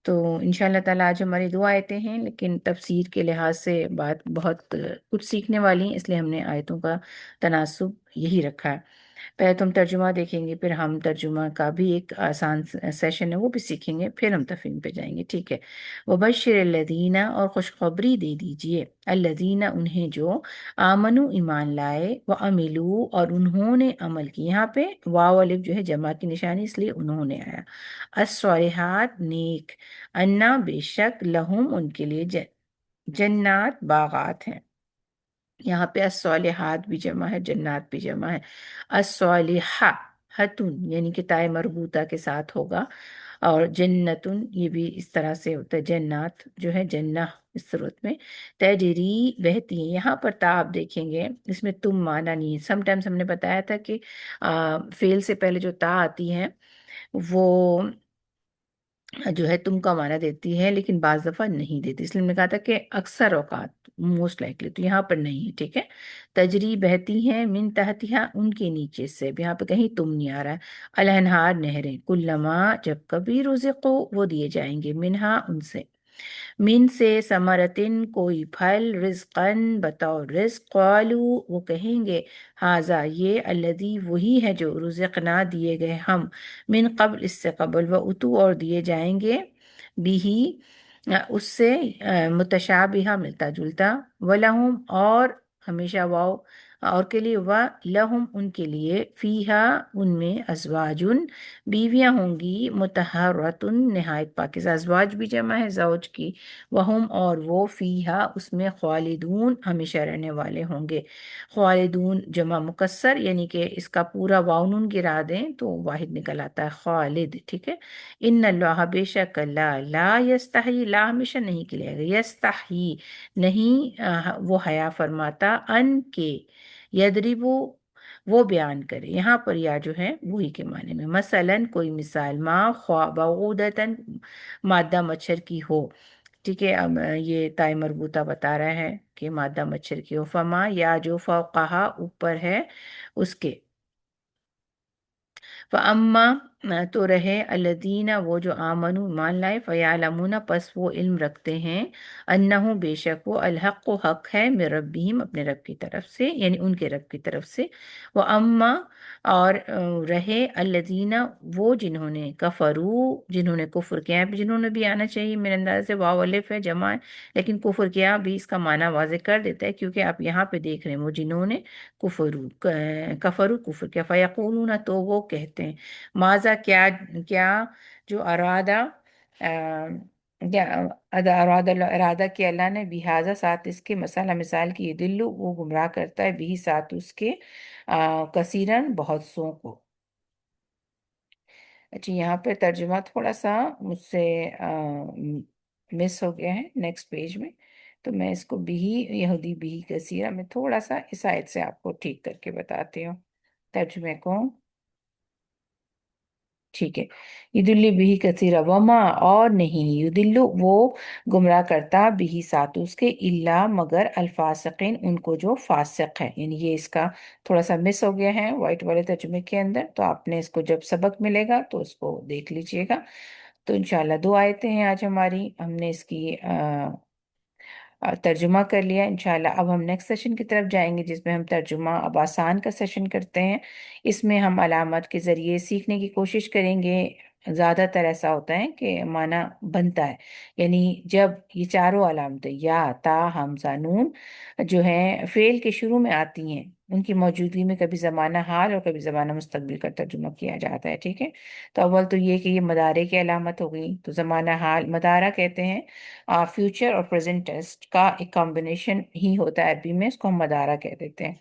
تو انشاءاللہ تعالیٰ آج ہماری 2 آیتیں ہیں، لیکن تفسیر کے لحاظ سے بات بہت کچھ سیکھنے والی ہیں، اس لیے ہم نے آیتوں کا تناسب یہی رکھا ہے. پہلے تو ہم ترجمہ دیکھیں گے، پھر ہم ترجمہ کا بھی ایک آسان سیشن ہے وہ بھی سیکھیں گے، پھر ہم تفہیم پہ جائیں گے. ٹھیک ہے. وبشر الذین، اور خوشخبری دے دیجئے، الذین انہیں جو آمنو ایمان لائے، وعملو اور انہوں نے عمل کی. یہاں پہ واو الف جو ہے جمع کی نشانی، اس لیے انہوں نے آیا. الصالحات نیک، انا بے شک، لہم ان کے لیے جنات باغات ہیں. یہاں پہ الصالحات بھی جمع ہے، جنات بھی جمع ہے. الصالحہ ہتن یعنی کہ تائے مربوطہ کے ساتھ ہوگا، اور جنتن یہ بھی اس طرح سے ہوتا ہے، جنات جو ہے جنہ اس صورت میں تجری بہتی ہیں. یہاں پر تا آپ دیکھیں گے اس میں تم معنی نہیں ہے. سم ٹائمز ہم نے بتایا تھا کہ فعل سے پہلے جو تا آتی ہے وہ جو ہے تم کا معنی دیتی ہے، لیکن بعض دفعہ نہیں دیتی، اس لیے ہم نے کہا تھا کہ اکثر اوقات موسٹ لائکلی، تو یہاں پر نہیں ہے. ٹھیک ہے. تجری بہتی ہیں، من تحتہا ان کے نیچے سے، اب یہاں پہ کہیں تم نہیں آ رہا ہے. الانہار نہریں، کلما جب کبھی رزقو وہ دیے جائیں گے، منہا ان سے، من سے، ثمرتن کوئی پھل، رزقن بطور رزق، قالو وہ کہیں گے، ہاذا یہ، الذی وہی ہے جو، رزقنا دیے گئے ہم، من قبل اس سے قبل، و اتو اور دیے جائیں گے، بھی اس سے، متشابہہ ملتا جلتا، ولہم اور ہمیشہ واو اور کے لیے، و لہم ان کے لیے، فیہا ان میں، ازواجن بیویاں ہوں گی، مطہراتن نہایت پاکیزہ، ازواج بھی جمع ہے زوج کی، وہم اور وہ، فیہا اس میں، خالدون ہمیشہ رہنے والے ہوں گے. خالدون جمع مکسر، یعنی کہ اس کا پورا واؤنون گرا دیں تو واحد نکل آتا ہے، خالد. ٹھیک ہے. ان اللہ بے شک اللہ، لا یستحی، لا ہمیشہ نہیں کلے گا، یستحی نہیں وہ حیا فرماتا، ان کے، یدربو وہ بیان کرے. یہاں پر یا جو ہے وہی کے معنی میں، مثلاً کوئی مثال، ما بعودتاً مادہ مچھر کی ہو. ٹھیک ہے. اب یہ تائے مربوطہ بتا رہا ہے کہ مادہ مچھر کی ہو، فما یا جو فوقہا اوپر ہے اس کے، فَأَمَّا تو رہے، الذین وہ جو آمنوا مان لائے، فَيَعْلَمُونَ پس وہ علم رکھتے ہیں، انہ بے شک وہ، الحق و حق ہے، من ربہم اپنے رب کی طرف سے، یعنی ان کے رب کی طرف سے. وَأَمَّا اور رہے، الذین وہ جنہوں نے، کفروا جنہوں نے کفر کیا ہے، جنہوں نے بھی آنا چاہیے میرے انداز سے، واو الف ہے جمع ہے، لیکن کفر کیا بھی اس کا معنی واضح کر دیتا ہے، کیونکہ آپ یہاں پہ دیکھ رہے ہیں وہ جنہوں نے کفروا کفر کیا، فیقولون تو وہ کہتے ہیں، ماذا کیا، کیا جو ارادہ کیا ارادہ ارادہ کیا اللہ نے، بہذا ساتھ اس کے، مسئلہ مثال کی، دلو وہ گمراہ کرتا ہے، بھی ساتھ اس کے، کثیرن بہت سو کو. اچھا یہاں پہ ترجمہ تھوڑا سا مجھ سے مس ہو گیا ہے نیکسٹ پیج میں، تو میں اس کو بھی، یہودی بھی کثیرہ میں تھوڑا سا اس آیت سے آپ کو ٹھیک کر کے بتاتی ہوں ترجمے کو. ٹھیک ہے. یدل بھی کثیرہ، وما اور نہیں، یدل وہ گمراہ کرتا، بھی ساتھ اس کے، الا مگر، الفاسقین ان کو جو فاسق ہے. یعنی یہ اس کا تھوڑا سا مس ہو گیا ہے وائٹ والے ترجمے کے اندر، تو آپ نے اس کو جب سبق ملے گا تو اس کو دیکھ لیجئے گا. تو انشاءاللہ 2 آیتیں ہیں آج ہماری، ہم نے اس کی ترجمہ کر لیا. انشاءاللہ اب ہم نیکسٹ سیشن کی طرف جائیں گے، جس میں ہم ترجمہ اب آسان کا سیشن کرتے ہیں. اس میں ہم علامات کے ذریعے سیکھنے کی کوشش کریں گے زیادہ تر ایسا ہوتا ہے کہ معنی بنتا ہے، یعنی جب یہ چاروں علامتیں یا تا حمزہ نون جو ہیں فعل کے شروع میں آتی ہیں، ان کی موجودگی میں کبھی زمانہ حال اور کبھی زمانہ مستقبل کا ترجمہ کیا جاتا ہے، ٹھیک ہے؟ تو اول تو یہ کہ یہ مضارع کی علامت ہو گئی، تو زمانہ حال مضارع کہتے ہیں فیوچر اور پریزنٹ ٹینس کا ایک کمبینیشن ہی ہوتا ہے عربی میں، اس کو ہم مضارع کہہ دیتے ہیں۔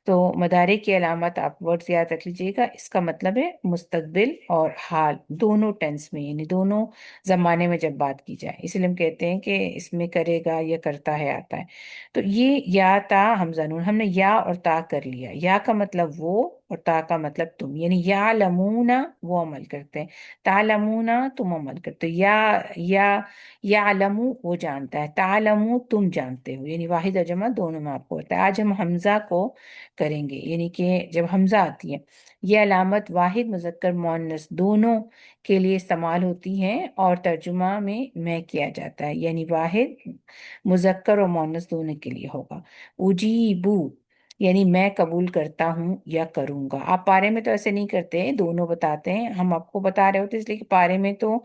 تو مضارع کی علامت آپ ورڈ یاد رکھ لیجئے گا، اس کا مطلب ہے مستقبل اور حال دونوں ٹینس میں، یعنی دونوں زمانے میں جب بات کی جائے، اس لیے ہم کہتے ہیں کہ اس میں کرے گا یا کرتا ہے آتا ہے۔ تو یہ یا تا حمزہ نون، ہم نے یا اور تا کر لیا، یا کا مطلب وہ اور تا کا مطلب تم، یعنی یا لمونا وہ عمل کرتے ہیں، تا لمونا تم عمل کرتے ہو، یا لمو وہ جانتا ہے، تا لمو تم جانتے ہو، یعنی واحد اور جمع دونوں میں آپ کو ہوتا ہے۔ آج ہم حمزہ کو کریں گے، یعنی کہ جب حمزہ آتی ہے یہ علامت واحد مذکر مؤنث دونوں کے لیے استعمال ہوتی ہے اور ترجمہ میں کیا جاتا ہے، یعنی واحد مذکر اور مؤنث دونوں کے لیے ہوگا۔ اجیبو یعنی میں قبول کرتا ہوں یا کروں گا۔ آپ پارے میں تو ایسے نہیں کرتے، دونوں بتاتے ہیں، ہم آپ کو بتا رہے ہوتے اس لیے کہ پارے میں تو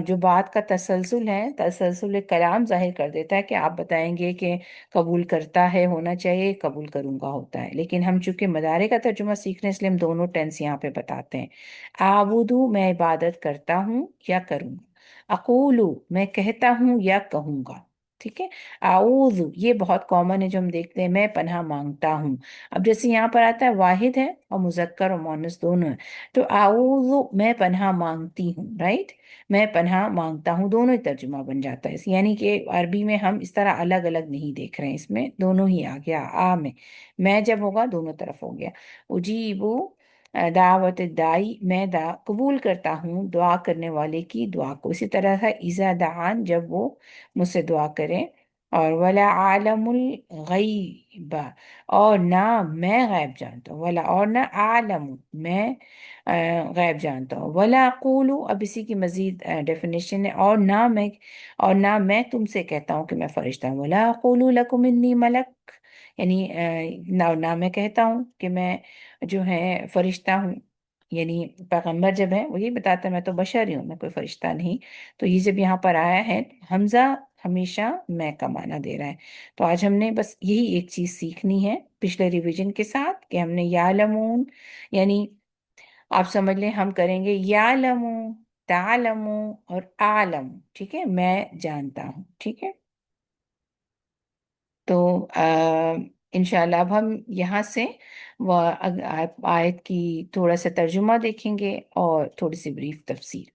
جو بات کا تسلسل ہے، تسلسل کلام ظاہر کر دیتا ہے کہ آپ بتائیں گے کہ قبول کرتا ہے ہونا چاہیے، قبول کروں گا ہوتا ہے، لیکن ہم چونکہ مضارع کا ترجمہ سیکھ رہے ہیں اس لیے ہم دونوں ٹینس یہاں پہ بتاتے ہیں۔ اعبدو میں عبادت کرتا ہوں یا کروں گا، اقولو میں کہتا ہوں یا کہوں گا، ٹھیک ہے؟ اعوذ یہ بہت کامن ہے جو ہم دیکھتے ہیں، میں پناہ مانگتا ہوں۔ اب جیسے یہاں پر آتا ہے واحد ہے اور مذکر اور مؤنث دونوں ہیں، تو اعوذ میں پناہ مانگتی ہوں، رائٹ؟ میں پناہ مانگتا ہوں دونوں ہی ترجمہ بن جاتا ہے، یعنی کہ عربی میں ہم اس طرح الگ الگ نہیں دیکھ رہے ہیں، اس میں دونوں ہی آ گیا، میں جب ہوگا دونوں طرف ہو گیا۔ اجیبو دعوت دائی میں قبول کرتا ہوں دعا کرنے والے کی دعا کو، اسی طرح ہے اذا دعان جب وہ مجھ سے دعا کرے، اور ولا عالم الغیب اور نہ میں غیب جانتا ہوں، ولا اور نہ عالم میں غیب جانتا ہوں، ولا اقول اب اسی کی مزید ڈیفینیشن ہے، اور نہ میں تم سے کہتا ہوں کہ میں فرشتہ ہوں، ولا اقول لکم انی ملک یعنی نہ میں کہتا ہوں کہ میں جو ہے فرشتہ ہوں، یعنی پیغمبر جب ہے وہ یہ بتاتا ہے میں تو بشر ہی ہوں، میں کوئی فرشتہ نہیں۔ تو یہ جب یہاں پر آیا ہے حمزہ ہمیشہ میں کا معنی دے رہا ہے۔ تو آج ہم نے بس یہی ایک چیز سیکھنی ہے پچھلے ریویژن کے ساتھ کہ ہم نے یعلمون یعنی آپ سمجھ لیں ہم کریں گے یعلمو تعلمو اور عالم، ٹھیک ہے؟ میں جانتا ہوں، ٹھیک ہے؟ تو انشاءاللہ اب ہم یہاں سے آیت کی تھوڑا سا ترجمہ دیکھیں گے اور تھوڑی سی بریف تفسیر۔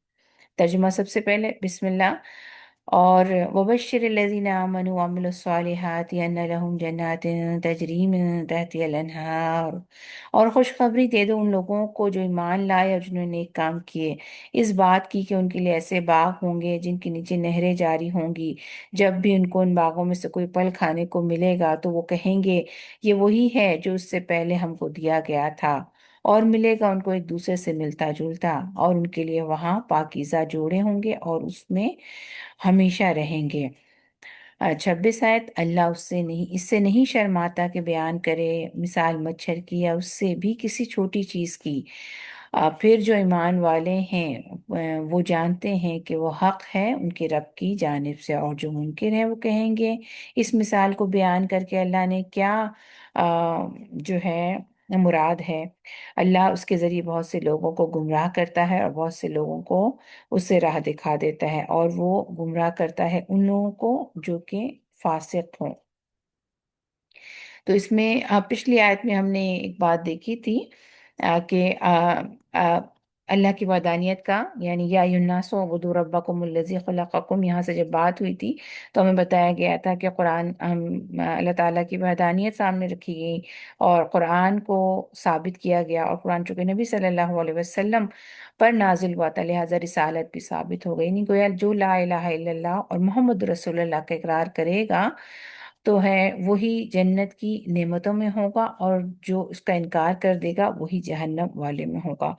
ترجمہ سب سے پہلے بسم اللہ، اور وبشر الذین آمنوا وعملوا الصالحات ان لهم جنات تجری من تحتها الانہار، اور خوشخبری دے دو ان لوگوں کو جو ایمان لائے اور جنہوں نے نیک کام کیے، اس بات کی کہ ان کے لیے ایسے باغ ہوں گے جن کے نیچے نہریں جاری ہوں گی، جب بھی ان کو ان باغوں میں سے کوئی پھل کھانے کو ملے گا تو وہ کہیں گے یہ وہی ہے جو اس سے پہلے ہم کو دیا گیا تھا، اور ملے گا ان کو ایک دوسرے سے ملتا جلتا، اور ان کے لیے وہاں پاکیزہ جوڑے ہوں گے اور اس میں ہمیشہ رہیں گے۔ 26 آیت، اللہ اس سے نہیں شرماتا کہ بیان کرے مثال مچھر کی یا اس سے بھی کسی چھوٹی چیز کی، پھر جو ایمان والے ہیں وہ جانتے ہیں کہ وہ حق ہے ان کے رب کی جانب سے، اور جو منکر ہیں وہ کہیں گے اس مثال کو بیان کر کے اللہ نے کیا جو ہے مراد ہے۔ اللہ اس کے ذریعے بہت سے لوگوں کو گمراہ کرتا ہے اور بہت سے لوگوں کو اس سے راہ دکھا دیتا ہے، اور وہ گمراہ کرتا ہے ان لوگوں کو جو کہ فاسق ہوں۔ تو اس میں پچھلی آیت میں ہم نے ایک بات دیکھی تھی کہ اللہ کی وحدانیت کا، یعنی یا ایھا الناس اعبدوا ربکم الذی خلقکم، یہاں سے جب بات ہوئی تھی تو ہمیں بتایا گیا تھا کہ قرآن اللہ تعالیٰ کی وحدانیت سامنے رکھی گئی اور قرآن کو ثابت کیا گیا، اور قرآن چونکہ نبی صلی اللہ علیہ وسلم پر نازل ہوا تھا لہٰذا رسالت بھی ثابت ہو گئی، نہیں گویا جو لا الہ الا اللہ اور محمد رسول اللہ کا اقرار کرے گا تو ہے وہی جنت کی نعمتوں میں ہوگا، اور جو اس کا انکار کر دے گا وہی جہنم والے میں ہوگا۔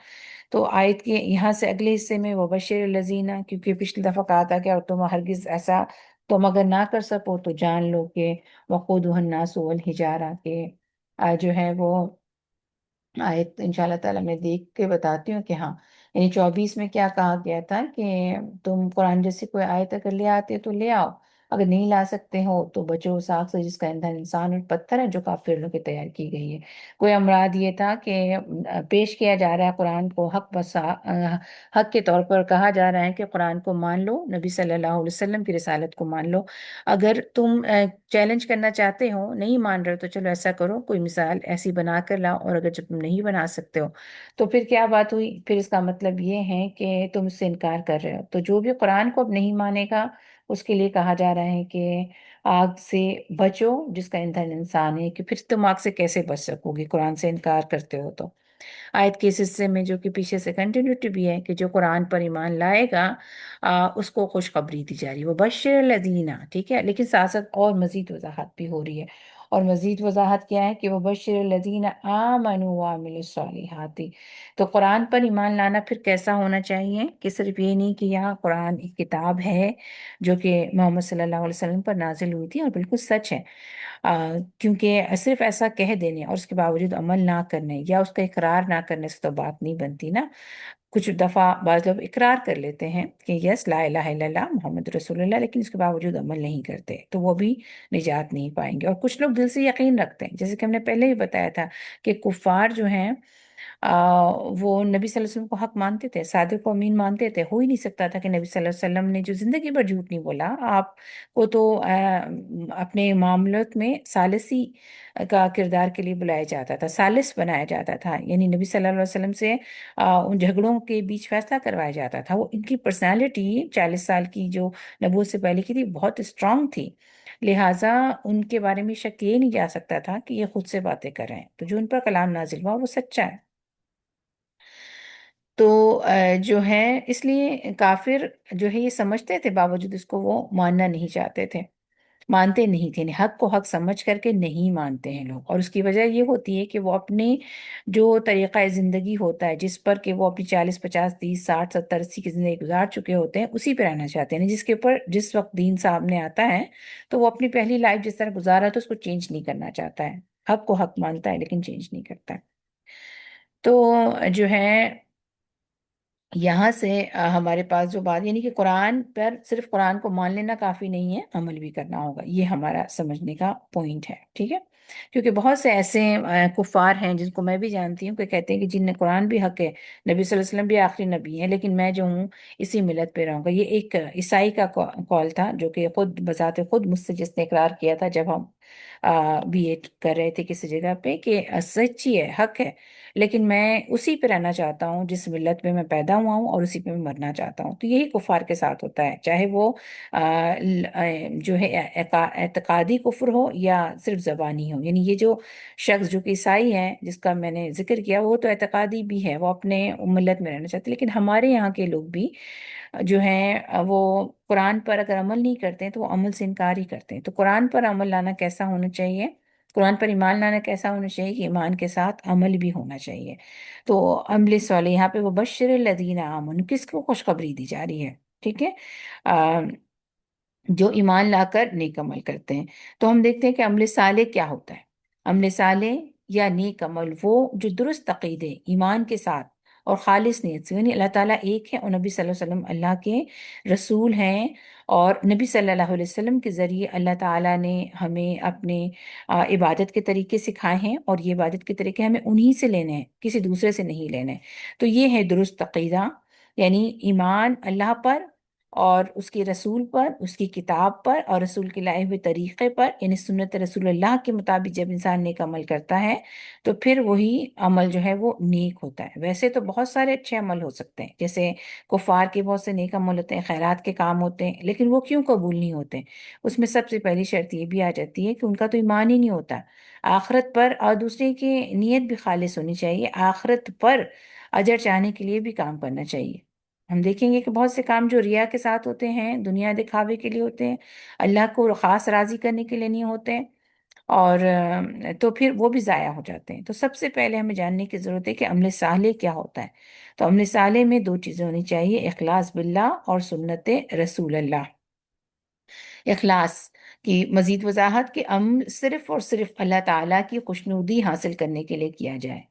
تو آیت کے یہاں سے اگلے حصے میں وبشر الذین، کیونکہ پچھلی دفعہ کہا تھا کہ اور تم ہرگز ایسا تم اگر نہ کر سکو تو جان لو کہ وقودہ الناس والحجارہ کے جو ہے وہ آیت انشاءاللہ تعالیٰ میں دیکھ کے بتاتی ہوں کہ ہاں یعنی 24 میں کیا کہا گیا تھا کہ تم قرآن جیسی کوئی آیت اگر لے آتے تو لے آؤ، اگر نہیں لا سکتے ہو تو بچو اس آگ سے جس کا ایندھن انسان اور پتھر ہے، جو کافروں کی تیار کی گئی ہے۔ کوئی امراد یہ تھا کہ پیش کیا جا رہا ہے قرآن کو حق کے طور پر، کہا جا رہا ہے کہ قرآن کو مان لو، نبی صلی اللہ علیہ وسلم کی رسالت کو مان لو۔ اگر تم چیلنج کرنا چاہتے ہو، نہیں مان رہے ہو، تو چلو ایسا کرو، کوئی مثال ایسی بنا کر لاؤ، اور اگر جب تم نہیں بنا سکتے ہو تو پھر کیا بات ہوئی؟ پھر اس کا مطلب یہ ہے کہ تم اس سے انکار کر رہے ہو۔ تو جو بھی قرآن کو اب نہیں مانے گا، اس کے لیے کہا جا رہا ہے کہ آگ سے بچو جس کا ایندھن انسان ہے، کہ پھر تم آگ سے کیسے بچ سکو گی قرآن سے انکار کرتے ہو تو۔ آیت کے اس حصے میں جو کہ پیچھے سے کنٹینیوٹی بھی ہے، کہ جو قرآن پر ایمان لائے گا اس کو خوشخبری دی جا رہی ہے، وہ بشر الذین، ٹھیک ہے، لیکن ساتھ ساتھ اور مزید وضاحت بھی ہو رہی ہے۔ اور مزید وضاحت کیا ہے کہ وہ بشر الذین آمنوا وعملوا الصالحات۔ تو قرآن پر ایمان لانا پھر کیسا ہونا چاہیے؟ کہ صرف یہ نہیں کہ یہاں قرآن ایک کتاب ہے جو کہ محمد صلی اللہ علیہ وسلم پر نازل ہوئی تھی اور بالکل سچ ہے، کیونکہ صرف ایسا کہہ دینے اور اس کے باوجود عمل نہ کرنے یا اس کا اقرار نہ کرنے سے تو بات نہیں بنتی نا۔ کچھ دفعہ بعض لوگ اقرار کر لیتے ہیں کہ یس لا الہ الا اللہ محمد رسول اللہ، لیکن اس کے باوجود عمل نہیں کرتے، تو وہ بھی نجات نہیں پائیں گے۔ اور کچھ لوگ دل سے یقین رکھتے ہیں، جیسے کہ ہم نے پہلے ہی بتایا تھا کہ کفار جو ہیں وہ نبی صلی اللہ علیہ وسلم کو حق مانتے تھے، صادق و امین مانتے تھے۔ ہو ہی نہیں سکتا تھا کہ نبی صلی اللہ علیہ وسلم نے جو زندگی بھر جھوٹ نہیں بولا، آپ کو تو اپنے معاملات میں ثالثی کا کردار کے لیے بلایا جاتا تھا، ثالث بنایا جاتا تھا، یعنی نبی صلی اللہ علیہ وسلم سے ان جھگڑوں کے بیچ فیصلہ کروایا جاتا تھا۔ وہ ان کی پرسنالٹی 40 سال کی جو نبوت سے پہلے کی تھی بہت اسٹرانگ تھی، لہٰذا ان کے بارے میں شک یہ نہیں جا سکتا تھا کہ یہ خود سے باتیں کر رہے ہیں، تو جو ان پر کلام نازل ہوا وہ سچا ہے۔ تو جو ہے اس لیے کافر جو ہے یہ سمجھتے تھے، باوجود اس کو وہ ماننا نہیں چاہتے تھے، مانتے نہیں تھے، یعنی حق کو حق سمجھ کر کے نہیں مانتے ہیں لوگ، اور اس کی وجہ یہ ہوتی ہے کہ وہ اپنے جو طریقہ زندگی ہوتا ہے جس پر کہ وہ اپنی 40 50 30 60 70 80 کی زندگی گزار چکے ہوتے ہیں اسی پہ رہنا چاہتے ہیں، یعنی جس کے اوپر جس وقت دین سامنے آتا ہے تو وہ اپنی پہلی لائف جس طرح گزارا تو اس کو چینج نہیں کرنا چاہتا ہے، حق کو حق مانتا ہے لیکن چینج نہیں کرتا ہے۔ تو جو ہے یہاں سے ہمارے پاس جو بات، یعنی کہ قرآن پر صرف قرآن کو مان لینا کافی نہیں ہے، عمل بھی کرنا ہوگا، یہ ہمارا سمجھنے کا پوائنٹ ہے، ٹھیک ہے؟ کیونکہ بہت سے ایسے کفار ہیں جن کو میں بھی جانتی ہوں کہ کہتے ہیں کہ جن نے قرآن بھی حق ہے، نبی صلی اللہ علیہ وسلم بھی آخری نبی ہے، لیکن میں جو ہوں اسی ملت پہ رہوں گا۔ یہ ایک عیسائی کا قول تھا جو کہ خود بذات خود مجھ سے جس نے اقرار کیا تھا جب ہم بی ایڈ کر رہے تھے کسی جگہ پہ، کہ سچی ہے، حق ہے، لیکن میں اسی پہ رہنا چاہتا ہوں جس ملت میں میں پیدا ہوا ہوں، اور اسی پہ میں مرنا چاہتا ہوں۔ تو یہی کفار کے ساتھ ہوتا ہے، چاہے وہ جو ہے اعتقادی کفر ہو یا صرف زبانی ہو۔ یعنی یہ جو شخص جو کہ عیسائی ہے جس کا میں نے ذکر کیا، وہ تو اعتقادی بھی ہے، وہ اپنے ملت میں رہنا چاہتے، لیکن ہمارے یہاں کے لوگ بھی جو ہیں وہ قرآن پر اگر عمل نہیں کرتے ہیں تو وہ عمل سے انکار ہی کرتے ہیں۔ تو قرآن پر عمل لانا کیسا ہونا چاہیے؟ قرآن پر ایمان لانا کیسا ہونا چاہیے؟ کہ ایمان کے ساتھ عمل بھی ہونا چاہیے۔ تو عمل صالح یہاں پہ وہ بشر الذین آمنوا، کس کو خوشخبری دی جا رہی ہے؟ ٹھیک ہے، جو ایمان لا کر نیک عمل کرتے ہیں۔ تو ہم دیکھتے ہیں کہ عمل صالح کیا ہوتا ہے۔ عمل صالح یا نیک عمل وہ جو درست عقیدے، ایمان کے ساتھ اور خالص نیت سے، یعنی اللہ تعالیٰ ایک ہے اور نبی صلی اللہ علیہ وسلم اللہ کے رسول ہیں، اور نبی صلی اللہ علیہ وسلم کے ذریعے اللہ تعالیٰ نے ہمیں اپنے عبادت کے طریقے سکھائے ہیں، اور یہ عبادت کے طریقے ہمیں انہی سے لینے ہیں، کسی دوسرے سے نہیں لینے ہیں۔ تو یہ ہے درست عقیدہ، یعنی ایمان اللہ پر اور اس کے رسول پر، اس کی کتاب پر اور رسول کے لائے ہوئے طریقے پر، یعنی سنت رسول اللہ کے مطابق جب انسان نیک عمل کرتا ہے تو پھر وہی عمل جو ہے وہ نیک ہوتا ہے۔ ویسے تو بہت سارے اچھے عمل ہو سکتے ہیں، جیسے کفار کے بہت سے نیک عمل ہوتے ہیں، خیرات کے کام ہوتے ہیں، لیکن وہ کیوں قبول نہیں ہوتے؟ اس میں سب سے پہلی شرط یہ بھی آ جاتی ہے کہ ان کا تو ایمان ہی نہیں ہوتا آخرت پر، اور دوسرے کی نیت بھی خالص ہونی چاہیے، آخرت پر اجر چاہنے کے لیے بھی کام کرنا چاہیے۔ ہم دیکھیں گے کہ بہت سے کام جو ریا کے ساتھ ہوتے ہیں، دنیا دکھاوے کے لیے ہوتے ہیں، اللہ کو خاص راضی کرنے کے لیے نہیں ہوتے ہیں، اور تو پھر وہ بھی ضائع ہو جاتے ہیں۔ تو سب سے پہلے ہمیں جاننے کی ضرورت ہے کہ عمل صالح کیا ہوتا ہے۔ تو عمل صالح میں دو چیزیں ہونی چاہیے، اخلاص باللہ اور سنت رسول اللہ۔ اخلاص کی مزید وضاحت کہ عمل صرف اور صرف اللہ تعالیٰ کی خوشنودی حاصل کرنے کے لیے کیا جائے،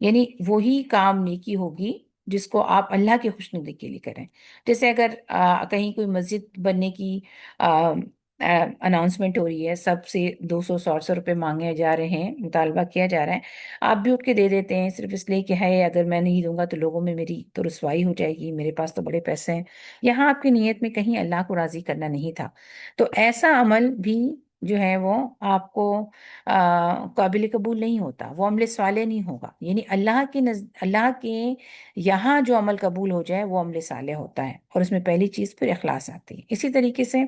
یعنی وہی کام نیکی ہوگی جس کو آپ اللہ کی خوشنودی کے لیے کریں. جیسے اگر کہیں کوئی مسجد بننے کی اناؤنسمنٹ ہو رہی ہے، سب سے 200 100 100 روپے مانگے جا رہے ہیں، مطالبہ کیا جا رہا ہے، آپ بھی اٹھ کے دے دیتے ہیں صرف اس لیے کہ ہے اگر میں نہیں دوں گا تو لوگوں میں میری تو رسوائی ہو جائے گی، میرے پاس تو بڑے پیسے ہیں. یہاں آپ کی نیت میں کہیں اللہ کو راضی کرنا نہیں تھا. تو ایسا عمل بھی جو ہے وہ آپ کو قابل قبول نہیں ہوتا، وہ عمل صالح نہیں ہوگا. یعنی اللہ کے یہاں جو عمل قبول ہو جائے وہ عمل صالح ہوتا ہے، اور اس میں پہلی چیز پھر اخلاص آتی ہے. اسی طریقے سے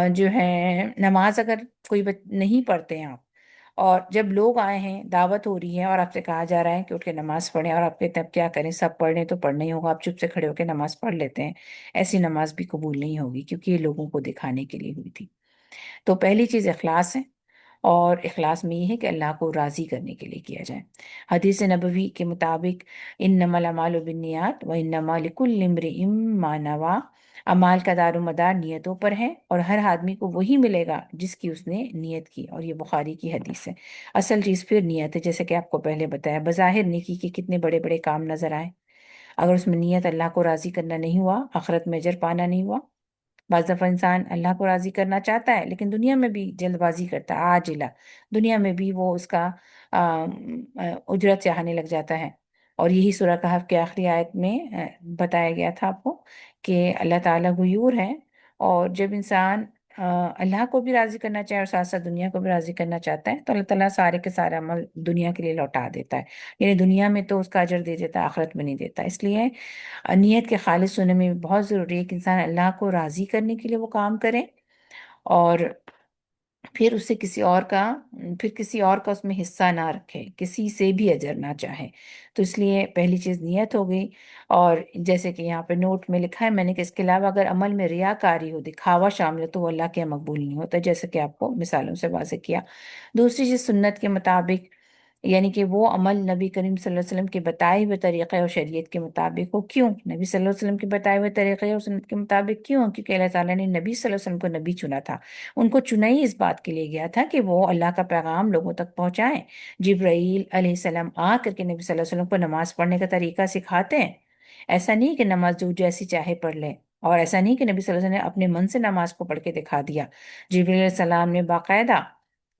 جو ہے نماز اگر کوئی نہیں پڑھتے ہیں آپ، اور جب لوگ آئے ہیں، دعوت ہو رہی ہے اور آپ سے کہا جا رہا ہے کہ اٹھ کے نماز پڑھیں، اور آپ کہتے ہیں اب کیا کریں، سب پڑھ لیں تو پڑھنا ہی ہوگا، آپ چپ سے کھڑے ہو کے نماز پڑھ لیتے ہیں، ایسی نماز بھی قبول نہیں ہوگی، کیونکہ یہ لوگوں کو دکھانے کے لیے ہوئی تھی. تو پہلی چیز اخلاص ہے، اور اخلاص میں یہ ہے کہ اللہ کو راضی کرنے کے لیے کیا جائے. حدیث نبوی کے مطابق انما الاعمال بالنیات وانما لکل امرئ ما نوی، اعمال کا دار و مدار نیتوں پر ہے، اور ہر آدمی کو وہی ملے گا جس کی اس نے نیت کی. اور یہ بخاری کی حدیث ہے. اصل چیز پھر نیت ہے، جیسے کہ آپ کو پہلے بتایا، بظاہر نیکی کے کتنے بڑے بڑے کام نظر آئے، اگر اس میں نیت اللہ کو راضی کرنا نہیں ہوا، آخرت میں اجر پانا نہیں ہوا. بعض دفعہ انسان اللہ کو راضی کرنا چاہتا ہے لیکن دنیا میں بھی جلد بازی کرتا ہے، عاجلہ، دنیا میں بھی وہ اس کا اجرت چاہنے لگ جاتا ہے. اور یہی سورہ کہف کے آخری آیت میں بتایا گیا تھا آپ کو کہ اللہ تعالیٰ غیور ہے، اور جب انسان اللہ کو بھی راضی کرنا چاہے اور ساتھ ساتھ دنیا کو بھی راضی کرنا چاہتا ہے تو اللہ تعالیٰ سارے کے سارے عمل دنیا کے لیے لوٹا دیتا ہے. یعنی دنیا میں تو اس کا اجر دے دیتا ہے، آخرت میں نہیں دیتا. اس لیے نیت کے خالص ہونے میں بھی بہت ضروری ہے کہ انسان اللہ کو راضی کرنے کے لیے وہ کام کرے، اور پھر اسے کسی اور کا اس میں حصہ نہ رکھے، کسی سے بھی اجر نہ چاہے. تو اس لیے پہلی چیز نیت ہو گئی. اور جیسے کہ یہاں پہ نوٹ میں لکھا ہے میں نے کہ اس کے علاوہ اگر عمل میں ریاکاری ہو، دکھاوا شامل ہے، تو وہ اللہ کے مقبول نہیں ہوتا، جیسے کہ آپ کو مثالوں سے واضح کیا. دوسری چیز سنت کے مطابق، یعنی کہ وہ عمل نبی کریم صلی اللہ علیہ وسلم کے بتائے ہوئے طریقے اور شریعت کے مطابق ہو. کیوں نبی صلی اللہ علیہ وسلم کے بتائے ہوئے طریقے اور سنت کے مطابق؟ کیوں؟ کیونکہ اللہ تعالیٰ نے نبی صلی اللہ علیہ وسلم کو نبی چنا تھا. ان کو چنا ہی اس بات کے لیے گیا تھا کہ وہ اللہ کا پیغام لوگوں تک پہنچائیں. جبرائیل علیہ السلام آ کر کے نبی صلی اللہ علیہ وسلم کو نماز پڑھنے کا طریقہ سکھاتے ہیں. ایسا نہیں کہ نماز جو جیسی چاہے پڑھ لیں، اور ایسا نہیں کہ نبی صلی اللہ علیہ وسلم نے اپنے من سے نماز کو پڑھ کے دکھا دیا. جبرائیل علیہ السلام نے باقاعدہ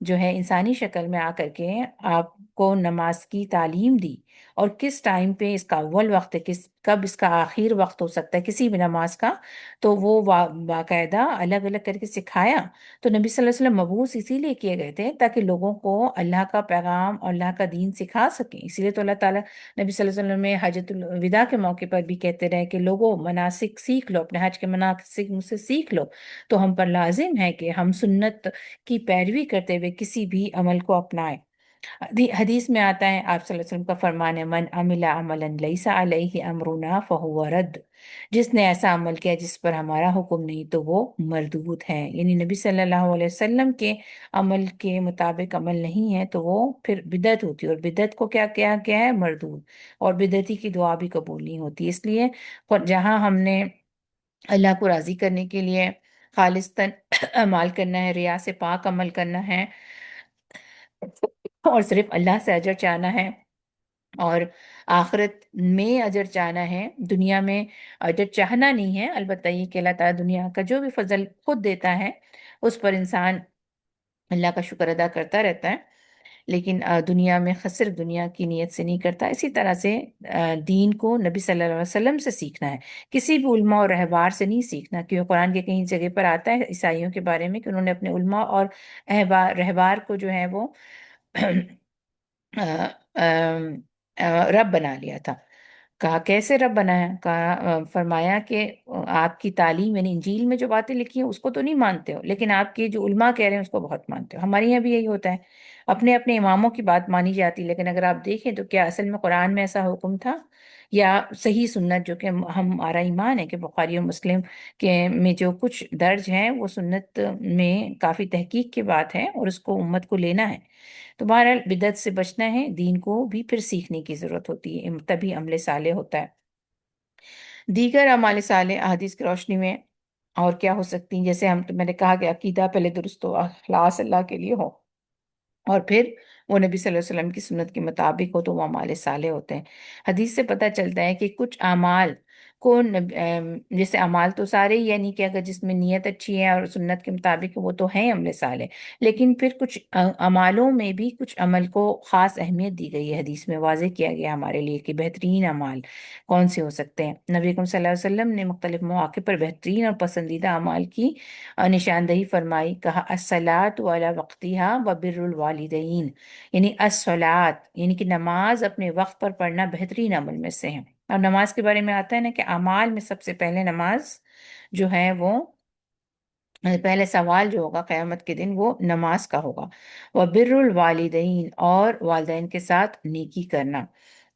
جو ہے انسانی شکل میں آ کر کے آپ کو نماز کی تعلیم دی، اور کس ٹائم پہ اس کا اول وقت ہے، کب اس کا آخر وقت ہو سکتا ہے کسی بھی نماز کا، تو وہ باقاعدہ الگ الگ کر کے سکھایا. تو نبی صلی اللہ علیہ وسلم مبعوث اسی لیے کیے گئے تھے تاکہ لوگوں کو اللہ کا پیغام اور اللہ کا دین سکھا سکیں. اسی لیے تو اللہ تعالیٰ نبی صلی اللہ علیہ وسلم میں حجۃ الوداع کے موقع پر بھی کہتے رہے کہ لوگوں مناسک سیکھ لو، اپنے حج کے مناسک مجھ سے سیکھ لو. تو ہم پر لازم ہے کہ ہم سنت کی پیروی کرتے ہوئے کسی بھی عمل کو اپنائیں. حدیث میں آتا ہے، آپ صلی اللہ علیہ وسلم کا فرمان ہے، من عمل عملا لیس علیہ امرنا فہو رد، جس نے ایسا عمل کیا جس پر ہمارا حکم نہیں تو وہ مردود ہے. یعنی نبی صلی اللہ علیہ وسلم کے عمل کے مطابق عمل نہیں ہے تو وہ پھر بدعت ہوتی ہے، اور بدعت کو کیا کیا ہے؟ مردود. اور بدعتی کی دعا بھی قبول نہیں ہوتی. اس لیے جہاں ہم نے اللہ کو راضی کرنے کے لیے خالصتاً عمل کرنا ہے، ریا سے پاک عمل کرنا ہے، اور صرف اللہ سے اجر چاہنا ہے، اور آخرت میں اجر چاہنا ہے، دنیا میں اجر چاہنا نہیں ہے. البتہ یہ کہ اللہ تعالیٰ دنیا کا جو بھی فضل خود دیتا ہے اس پر انسان اللہ کا شکر ادا کرتا رہتا ہے، لیکن دنیا میں صرف دنیا کی نیت سے نہیں کرتا. اسی طرح سے دین کو نبی صلی اللہ علیہ وسلم سے سیکھنا ہے، کسی بھی علماء اور رہبار سے نہیں سیکھنا. کیونکہ قرآن کے کہیں جگہ پر آتا ہے عیسائیوں کے بارے میں کہ انہوں نے اپنے علماء اور رہبار کو جو ہے وہ رب بنا لیا تھا. کہا کیسے رب بنایا؟ کہا فرمایا کہ آپ کی تعلیم یعنی انجیل میں جو باتیں لکھی ہیں اس کو تو نہیں مانتے ہو، لیکن آپ کے جو علماء کہہ رہے ہیں اس کو بہت مانتے ہو. ہمارے یہاں بھی یہی ہوتا ہے، اپنے اپنے اماموں کی بات مانی جاتی، لیکن اگر آپ دیکھیں تو کیا اصل میں قرآن میں ایسا حکم تھا؟ یا صحیح سنت جو کہ ہمارا ایمان ہے کہ بخاری اور مسلم کے میں جو کچھ درج ہیں وہ سنت میں کافی تحقیق کی بات ہے، اور اس کو امت کو لینا ہے. تو بہرحال بدعت سے بچنا ہے، دین کو بھی پھر سیکھنے کی ضرورت ہوتی ہے، تبھی عمل صالح ہوتا ہے. دیگر اعمال صالح احادیث کی روشنی میں اور کیا ہو سکتی ہیں؟ جیسے میں نے کہا کہ عقیدہ پہلے درست ہو، اخلاص اللہ کے لیے ہو، اور پھر وہ نبی صلی اللہ علیہ وسلم کی سنت کے مطابق ہو تو وہ اعمال صالح ہوتے ہیں۔ حدیث سے پتہ چلتا ہے کہ کچھ اعمال کو جیسے اعمال تو سارے ہی، یعنی کہ اگر جس میں نیت اچھی ہے اور سنت کے مطابق وہ تو ہیں عمل صالح، لیکن پھر کچھ اعمالوں میں بھی کچھ عمل کو خاص اہمیت دی گئی ہے، حدیث میں واضح کیا گیا ہمارے لیے کہ بہترین اعمال کون سے ہو سکتے ہیں۔ نبی اکرم صلی اللہ علیہ وسلم نے مختلف مواقع پر بہترین اور پسندیدہ اعمال کی نشاندہی فرمائی، کہا الصلاۃ علی وقتہا وبر الوالدین، یعنی الصلاۃ یعنی کہ نماز اپنے وقت پر پڑھنا بہترین عمل میں سے ہے۔ اور نماز کے بارے میں آتا ہے نا کہ اعمال میں سب سے پہلے نماز جو ہے وہ پہلے سوال جو ہوگا قیامت کے دن وہ نماز کا ہوگا۔ وبر الوالدین، اور والدین کے ساتھ نیکی کرنا۔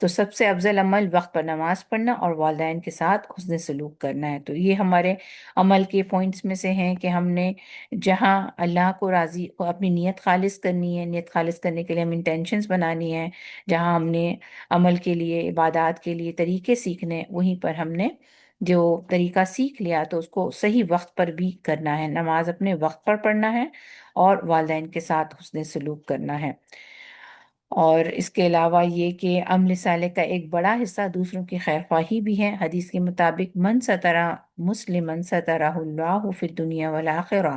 تو سب سے افضل عمل وقت پر نماز پڑھنا اور والدین کے ساتھ حسن سلوک کرنا ہے۔ تو یہ ہمارے عمل کے پوائنٹس میں سے ہیں کہ ہم نے جہاں اللہ کو راضی کو اپنی نیت خالص کرنی ہے، نیت خالص کرنے کے لیے ہم انٹینشنز بنانی ہے، جہاں ہم نے عمل کے لیے، عبادات کے لیے طریقے سیکھنے، وہیں پر ہم نے جو طریقہ سیکھ لیا تو اس کو صحیح وقت پر بھی کرنا ہے، نماز اپنے وقت پر پڑھنا ہے اور والدین کے ساتھ حسن سلوک کرنا ہے۔ اور اس کے علاوہ یہ کہ عمل صالح کا ایک بڑا حصہ دوسروں کی خیر خواہی بھی ہے۔ حدیث کے مطابق من سترہ مسلمن سترہ اللہ فی الدنیا والآخرہ،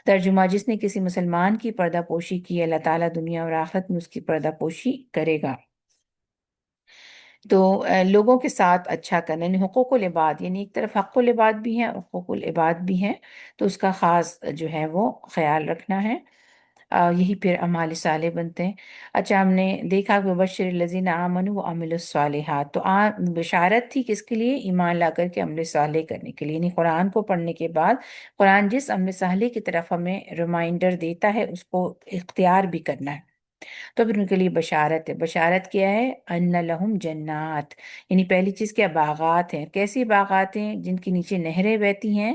ترجمہ جس نے کسی مسلمان کی پردہ پوشی کی، اللہ تعالیٰ دنیا اور آخرت میں اس کی پردہ پوشی کرے گا۔ تو لوگوں کے ساتھ اچھا کرنا، یعنی حقوق العباد، یعنی ایک طرف حق العباد بھی ہیں اور حقوق العباد بھی ہیں، تو اس کا خاص جو ہے وہ خیال رکھنا ہے۔ یہی پھر اعمال صالح بنتے ہیں۔ اچھا، ہم نے دیکھا کہ بشر الذین آمنوا وعملوا الصالحات، تو بشارت تھی کس کے لیے؟ ایمان لا کر کے عمل صالح کرنے کے لیے، یعنی قرآن کو پڑھنے کے بعد قرآن جس عمل صالح کی طرف ہمیں ریمائنڈر دیتا ہے اس کو اختیار بھی کرنا ہے۔ تو پھر ان کے لیے بشارت ہے۔ بشارت کیا ہے؟ ان لہم جنات، یعنی پہلی چیز کیا؟ باغات ہیں۔ کیسی باغات ہیں؟ جن کے نیچے نہریں بہتی ہیں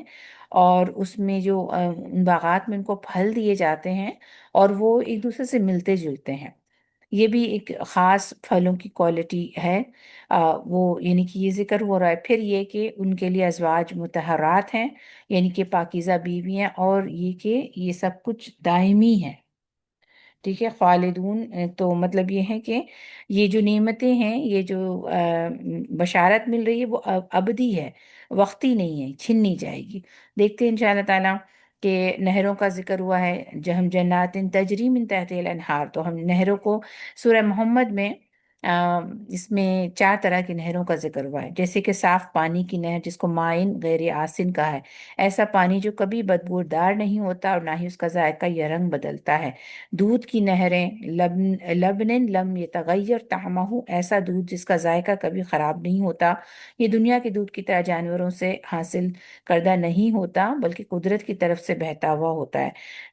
اور اس میں جو ان باغات میں ان کو پھل دیے جاتے ہیں اور وہ ایک دوسرے سے ملتے جلتے ہیں۔ یہ بھی ایک خاص پھلوں کی کوالٹی ہے۔ وہ یعنی کہ یہ ذکر ہو رہا ہے۔ پھر یہ کہ ان کے لیے ازواج مطہرات ہیں، یعنی کہ پاکیزہ بیوی ہیں، اور یہ کہ یہ سب کچھ دائمی ہے۔ ٹھیک ہے، خالدون، تو مطلب یہ ہے کہ یہ جو نعمتیں ہیں، یہ جو بشارت مل رہی ہے وہ ابدی ہے، وقتی نہیں ہے، چھن نہیں جائے گی۔ دیکھتے ہیں انشاءاللہ تعالیٰ کہ نہروں کا ذکر ہوا ہے، ہم جنات تجری من تحتها الانہار، تو ہم نہروں کو سورہ محمد میں اس میں 4 طرح کی نہروں کا ذکر ہوا ہے، جیسے کہ صاف پانی کی نہر جس کو مائن غیر آسن کا ہے، ایسا پانی جو کبھی بدبودار نہیں ہوتا اور نہ ہی اس کا ذائقہ یا رنگ بدلتا ہے۔ دودھ کی نہریں، لبن لم یتغیر طعمہ، ایسا دودھ جس کا ذائقہ کبھی خراب نہیں ہوتا، یہ دنیا کے دودھ کی طرح جانوروں سے حاصل کردہ نہیں ہوتا بلکہ قدرت کی طرف سے بہتا ہوا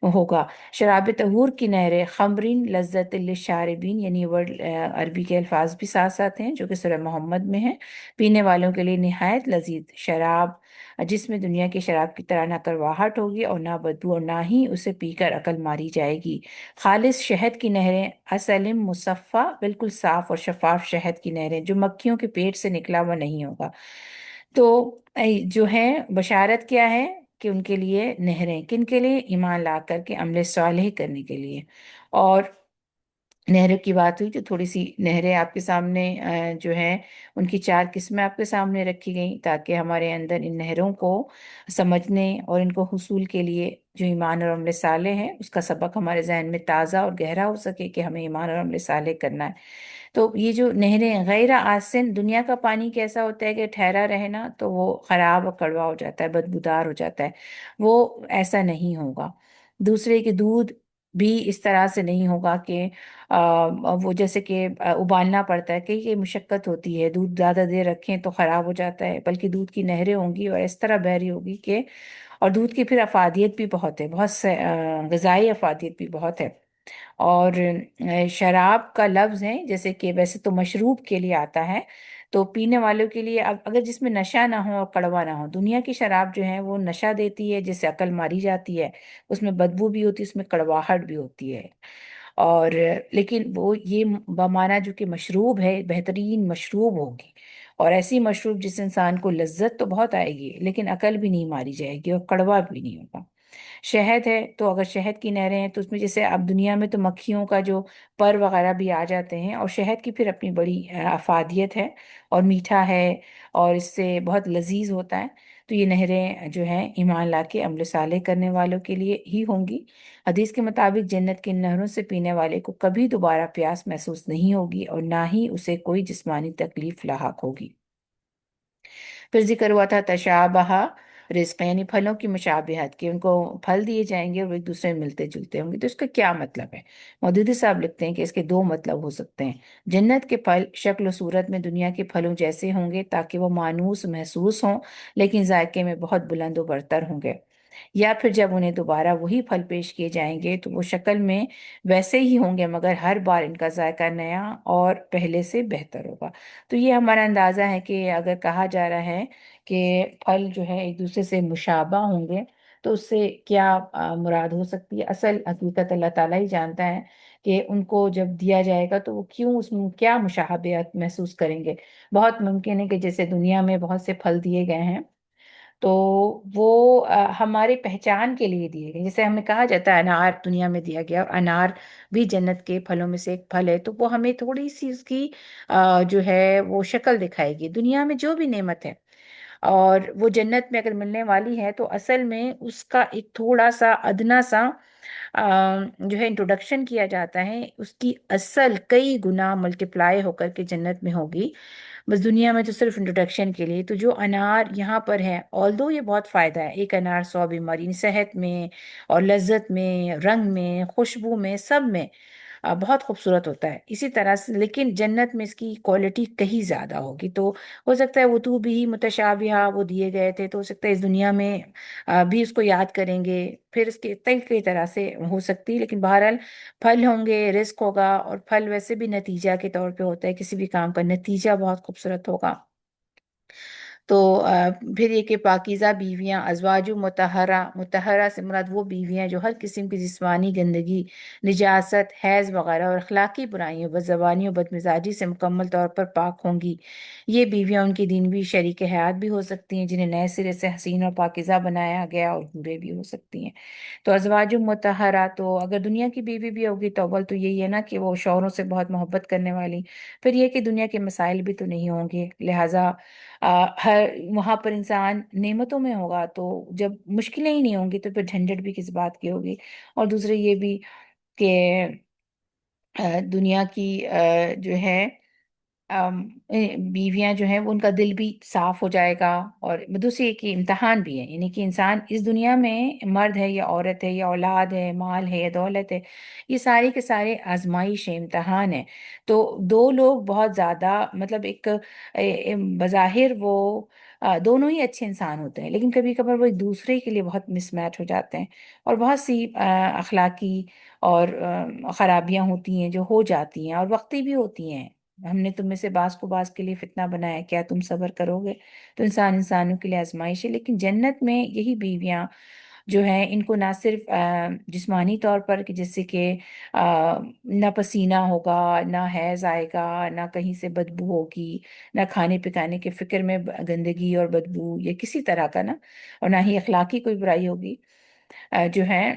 ہوگا۔ شراب طہور کی نہریں، خمرین لذت للشاربین، یہ ورڈ عربی کے الفاظ بھی ساتھ ساتھ ہیں جو کہ سورہ محمد میں ہیں، پینے والوں کے لیے نہایت لذیذ شراب، جس میں دنیا کی شراب کی طرح نہ کرواہٹ ہوگی اور نہ بدبو، اور نہ ہی اسے پی کر عقل ماری جائے گی۔ خالص شہد کی نہریں، اسلم مصفہ، بالکل صاف اور شفاف شہد کی نہریں جو مکھیوں کے پیٹ سے نکلا ہوا نہیں ہوگا۔ تو جو ہے بشارت کیا ہے کہ ان کے لیے نہریں، کن کے لیے؟ ایمان لا کر کے عمل صالح کرنے کے لیے۔ اور نہروں کی بات ہوئی تو تھوڑی سی نہریں آپ کے سامنے جو ہے ان کی 4 قسمیں آپ کے سامنے رکھی گئیں تاکہ ہمارے اندر ان نہروں کو سمجھنے اور ان کو حصول کے لیے جو ایمان اور عمل صالح ہے اس کا سبق ہمارے ذہن میں تازہ اور گہرا ہو سکے کہ ہمیں ایمان اور عمل صالح کرنا ہے۔ تو یہ جو نہریں غیر آسن، دنیا کا پانی کیسا ہوتا ہے کہ ٹھہرا رہے نا تو وہ خراب اور کڑوا ہو جاتا ہے، بدبودار ہو جاتا ہے، وہ ایسا نہیں ہوگا۔ دوسرے کہ دودھ بھی اس طرح سے نہیں ہوگا کہ وہ جیسے کہ ابالنا پڑتا ہے، کہ مشقت ہوتی ہے، دودھ زیادہ دیر رکھیں تو خراب ہو جاتا ہے، بلکہ دودھ کی نہریں ہوں گی اور اس طرح بہ رہی ہوگی کہ، اور دودھ کی پھر افادیت بھی بہت ہے، بہت سے غذائی افادیت بھی بہت ہے۔ اور شراب کا لفظ ہے جیسے کہ ویسے تو مشروب کے لیے آتا ہے، تو پینے والوں کے لیے اگر جس میں نشہ نہ ہو اور کڑوا نہ ہو، دنیا کی شراب جو ہے وہ نشہ دیتی ہے جس سے عقل ماری جاتی ہے، اس میں بدبو بھی ہوتی ہے، اس میں کڑواہٹ بھی ہوتی ہے، اور لیکن وہ یہ بمانا جو کہ مشروب ہے، بہترین مشروب ہوگی، اور ایسی مشروب جس انسان کو لذت تو بہت آئے گی لیکن عقل بھی نہیں ماری جائے گی اور کڑوا بھی نہیں ہوگا۔ شہد ہے تو اگر شہد کی نہریں ہیں تو اس میں جیسے اب دنیا میں تو مکھیوں کا جو پر وغیرہ بھی آ جاتے ہیں، اور شہد کی پھر اپنی بڑی افادیت ہے اور میٹھا ہے اور اس سے بہت لذیذ ہوتا ہے۔ تو یہ نہریں جو ہیں ایمان لا کے عمل صالح کرنے والوں کے لیے ہی ہوں گی۔ حدیث کے مطابق جنت کی ان نہروں سے پینے والے کو کبھی دوبارہ پیاس محسوس نہیں ہوگی اور نہ ہی اسے کوئی جسمانی تکلیف لاحق ہوگی۔ پھر ذکر ہوا تھا تشابہ رزق، یعنی پھلوں کی مشابہت، کہ ان کو پھل دیے جائیں گے اور وہ ایک دوسرے میں ملتے جلتے ہوں گے۔ تو اس کا کیا مطلب ہے؟ مودودی صاحب لکھتے ہیں کہ اس کے دو مطلب ہو سکتے ہیں۔ جنت کے پھل شکل و صورت میں دنیا کے پھلوں جیسے ہوں گے تاکہ وہ مانوس محسوس ہوں، لیکن ذائقے میں بہت بلند و برتر ہوں گے۔ یا پھر جب انہیں دوبارہ وہی پھل پیش کیے جائیں گے تو وہ شکل میں ویسے ہی ہوں گے، مگر ہر بار ان کا ذائقہ نیا اور پہلے سے بہتر ہوگا۔ تو یہ ہمارا اندازہ ہے کہ اگر کہا جا رہا ہے کہ پھل جو ہے ایک دوسرے سے مشابہ ہوں گے تو اس سے کیا مراد ہو سکتی ہے؟ اصل حقیقت اللہ تعالیٰ ہی جانتا ہے کہ ان کو جب دیا جائے گا تو وہ کیوں اس میں کیا مشابہت محسوس کریں گے۔ بہت ممکن ہے کہ جیسے دنیا میں بہت سے پھل دیے گئے ہیں تو وہ ہمارے پہچان کے لیے دیے گئے، جیسے ہمیں کہا جاتا ہے انار دنیا میں دیا گیا، اور انار بھی جنت کے پھلوں میں سے ایک پھل ہے، تو وہ ہمیں تھوڑی سی اس کی جو ہے وہ شکل دکھائے گی۔ دنیا میں جو بھی نعمت ہے اور وہ جنت میں اگر ملنے والی ہے تو اصل میں اس کا ایک تھوڑا سا ادنا سا جو ہے انٹروڈکشن کیا جاتا ہے، اس کی اصل کئی گنا ملٹیپلائی ہو کر کے جنت میں ہوگی۔ بس دنیا میں تو صرف انٹروڈکشن کے لیے۔ تو جو انار یہاں پر ہے، آلدو یہ بہت فائدہ ہے، ایک انار 100 بیماری، صحت میں اور لذت میں، رنگ میں، خوشبو میں، سب میں بہت خوبصورت ہوتا ہے اسی طرح سے، لیکن جنت میں اس کی کوالٹی کہیں زیادہ ہوگی۔ تو ہو سکتا ہے وہ تو بھی متشابہہ وہ دیے گئے تھے، تو ہو سکتا ہے اس دنیا میں بھی اس کو یاد کریں گے، پھر اس کے کئی طرح سے ہو سکتی، لیکن بہرحال پھل ہوں گے، رزق ہوگا، اور پھل ویسے بھی نتیجہ کے طور پہ ہوتا ہے، کسی بھی کام کا نتیجہ بہت خوبصورت ہوگا۔ تو پھر یہ کہ پاکیزہ بیویاں، ازواج مطہرہ، مطہرہ سے مراد وہ بیویاں جو ہر قسم کی جسمانی گندگی، نجاست، حیض وغیرہ اور اخلاقی برائیوں، بدزبانی اور بدمزاجی سے مکمل طور پر پاک ہوں گی۔ یہ بیویاں ان کی دینوی شریک حیات بھی ہو سکتی ہیں، جنہیں نئے سرے سے حسین اور پاکیزہ بنایا گیا، اور حوریں بھی ہو سکتی ہیں۔ تو ازواج مطہرہ، تو اگر دنیا کی بیوی بھی ہوگی تو اول تو یہی ہے نا کہ وہ شوہروں سے بہت محبت کرنے والی، پھر یہ کہ دنیا کے مسائل بھی تو نہیں ہوں گے، لہٰذا ہر وہاں پر انسان نعمتوں میں ہوگا، تو جب مشکلیں ہی نہیں ہوں گی تو پھر جھنجھٹ بھی کس بات کی ہوگی۔ اور دوسرے یہ بھی کہ دنیا کی جو ہے بیویاں جو ہیں وہ ان کا دل بھی صاف ہو جائے گا، اور دوسری ایک امتحان بھی ہے، یعنی کہ انسان اس دنیا میں مرد ہے یا عورت ہے یا اولاد ہے، مال ہے یا دولت ہے، یہ سارے کے سارے آزمائش ہے، امتحان ہے۔ تو دو لوگ بہت زیادہ مطلب ایک بظاہر وہ دونوں ہی اچھے انسان ہوتے ہیں، لیکن کبھی کبھار وہ ایک دوسرے کے لیے بہت مس میچ ہو جاتے ہیں، اور بہت سی اخلاقی اور خرابیاں ہوتی ہیں جو ہو جاتی ہیں اور وقتی بھی ہوتی ہیں۔ ہم نے تم میں سے بعض کو بعض کے لیے فتنہ بنایا، کیا تم صبر کرو گے؟ تو انسان انسانوں کے لیے آزمائش ہے، لیکن جنت میں یہی بیویاں جو ہیں ان کو نہ صرف جسمانی طور پر کہ جیسے کہ نہ پسینہ ہوگا، نہ حیض آئے گا، نہ کہیں سے بدبو ہوگی، نہ کھانے پکانے کے فکر میں گندگی اور بدبو یا کسی طرح کا نا، اور نہ ہی اخلاقی کوئی برائی ہوگی، جو ہے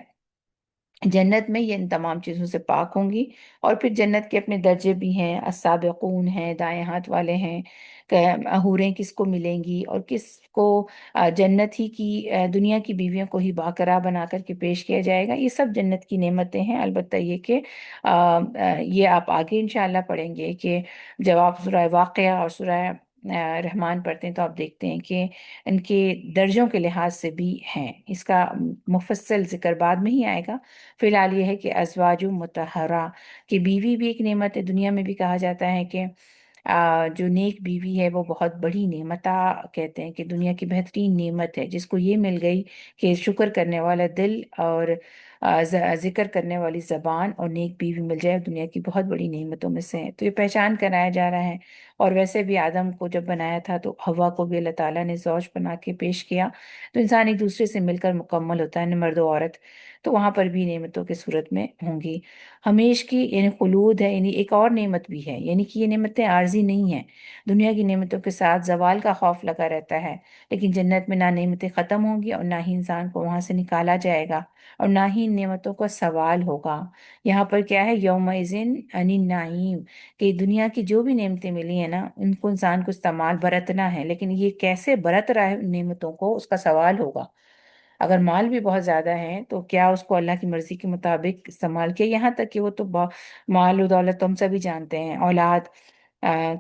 جنت میں یہ ان تمام چیزوں سے پاک ہوں گی۔ اور پھر جنت کے اپنے درجے بھی ہیں، السابقون ہیں، دائیں ہاتھ والے ہیں، کہ حوریں کس کو ملیں گی اور کس کو جنت ہی کی دنیا کی بیویوں کو ہی باقرا بنا کر کے پیش کیا جائے گا۔ یہ سب جنت کی نعمتیں ہیں، البتہ یہ کہ یہ آپ آگے انشاءاللہ پڑھیں گے کہ جب آپ سورہ واقعہ اور سورہ رحمان پڑھتے ہیں تو آپ دیکھتے ہیں کہ ان کے درجوں کے لحاظ سے بھی ہیں، اس کا مفصل ذکر بعد میں ہی آئے گا۔ فی الحال یہ ہے کہ ازواج مطہرہ کہ بیوی بھی ایک نعمت ہے، دنیا میں بھی کہا جاتا ہے کہ جو نیک بیوی ہے وہ بہت بڑی نعمت، کہتے ہیں کہ دنیا کی بہترین نعمت ہے، جس کو یہ مل گئی کہ شکر کرنے والا دل اور ذکر کرنے والی زبان اور نیک بیوی مل جائے دنیا کی بہت بڑی نعمتوں میں سے ہے۔ تو یہ پہچان کرایا جا رہا ہے۔ اور ویسے بھی آدم کو جب بنایا تھا تو حوا کو بھی اللہ تعالیٰ نے زوج بنا کے پیش کیا، تو انسان ایک دوسرے سے مل کر مکمل ہوتا ہے، مرد و عورت، تو وہاں پر بھی نعمتوں کی صورت میں ہوں گی۔ ہمیش کی یعنی خلود ہے، یعنی ایک اور نعمت بھی ہے، یعنی کہ یہ نعمتیں عارضی نہیں ہیں۔ دنیا کی نعمتوں کے ساتھ زوال کا خوف لگا رہتا ہے، لیکن جنت میں نہ نعمتیں ختم ہوں گی اور نہ ہی انسان کو وہاں سے نکالا جائے گا، اور نہ ہی ان نعمتوں کا سوال ہوگا۔ یہاں پر کیا ہے، یومئذن عن النعیم، کہ دنیا کی جو بھی نعمتیں ملی ہیں نا، ان کو انسان کو استعمال برتنا ہے، لیکن یہ کیسے برت رہا ہے ان نعمتوں کو، اس کا سوال ہوگا۔ اگر مال بھی بہت زیادہ ہے تو کیا اس کو اللہ کی مرضی کے مطابق استعمال کیا، یہاں تک کہ وہ تو مال و دولت تو ہم سبھی جانتے ہیں، اولاد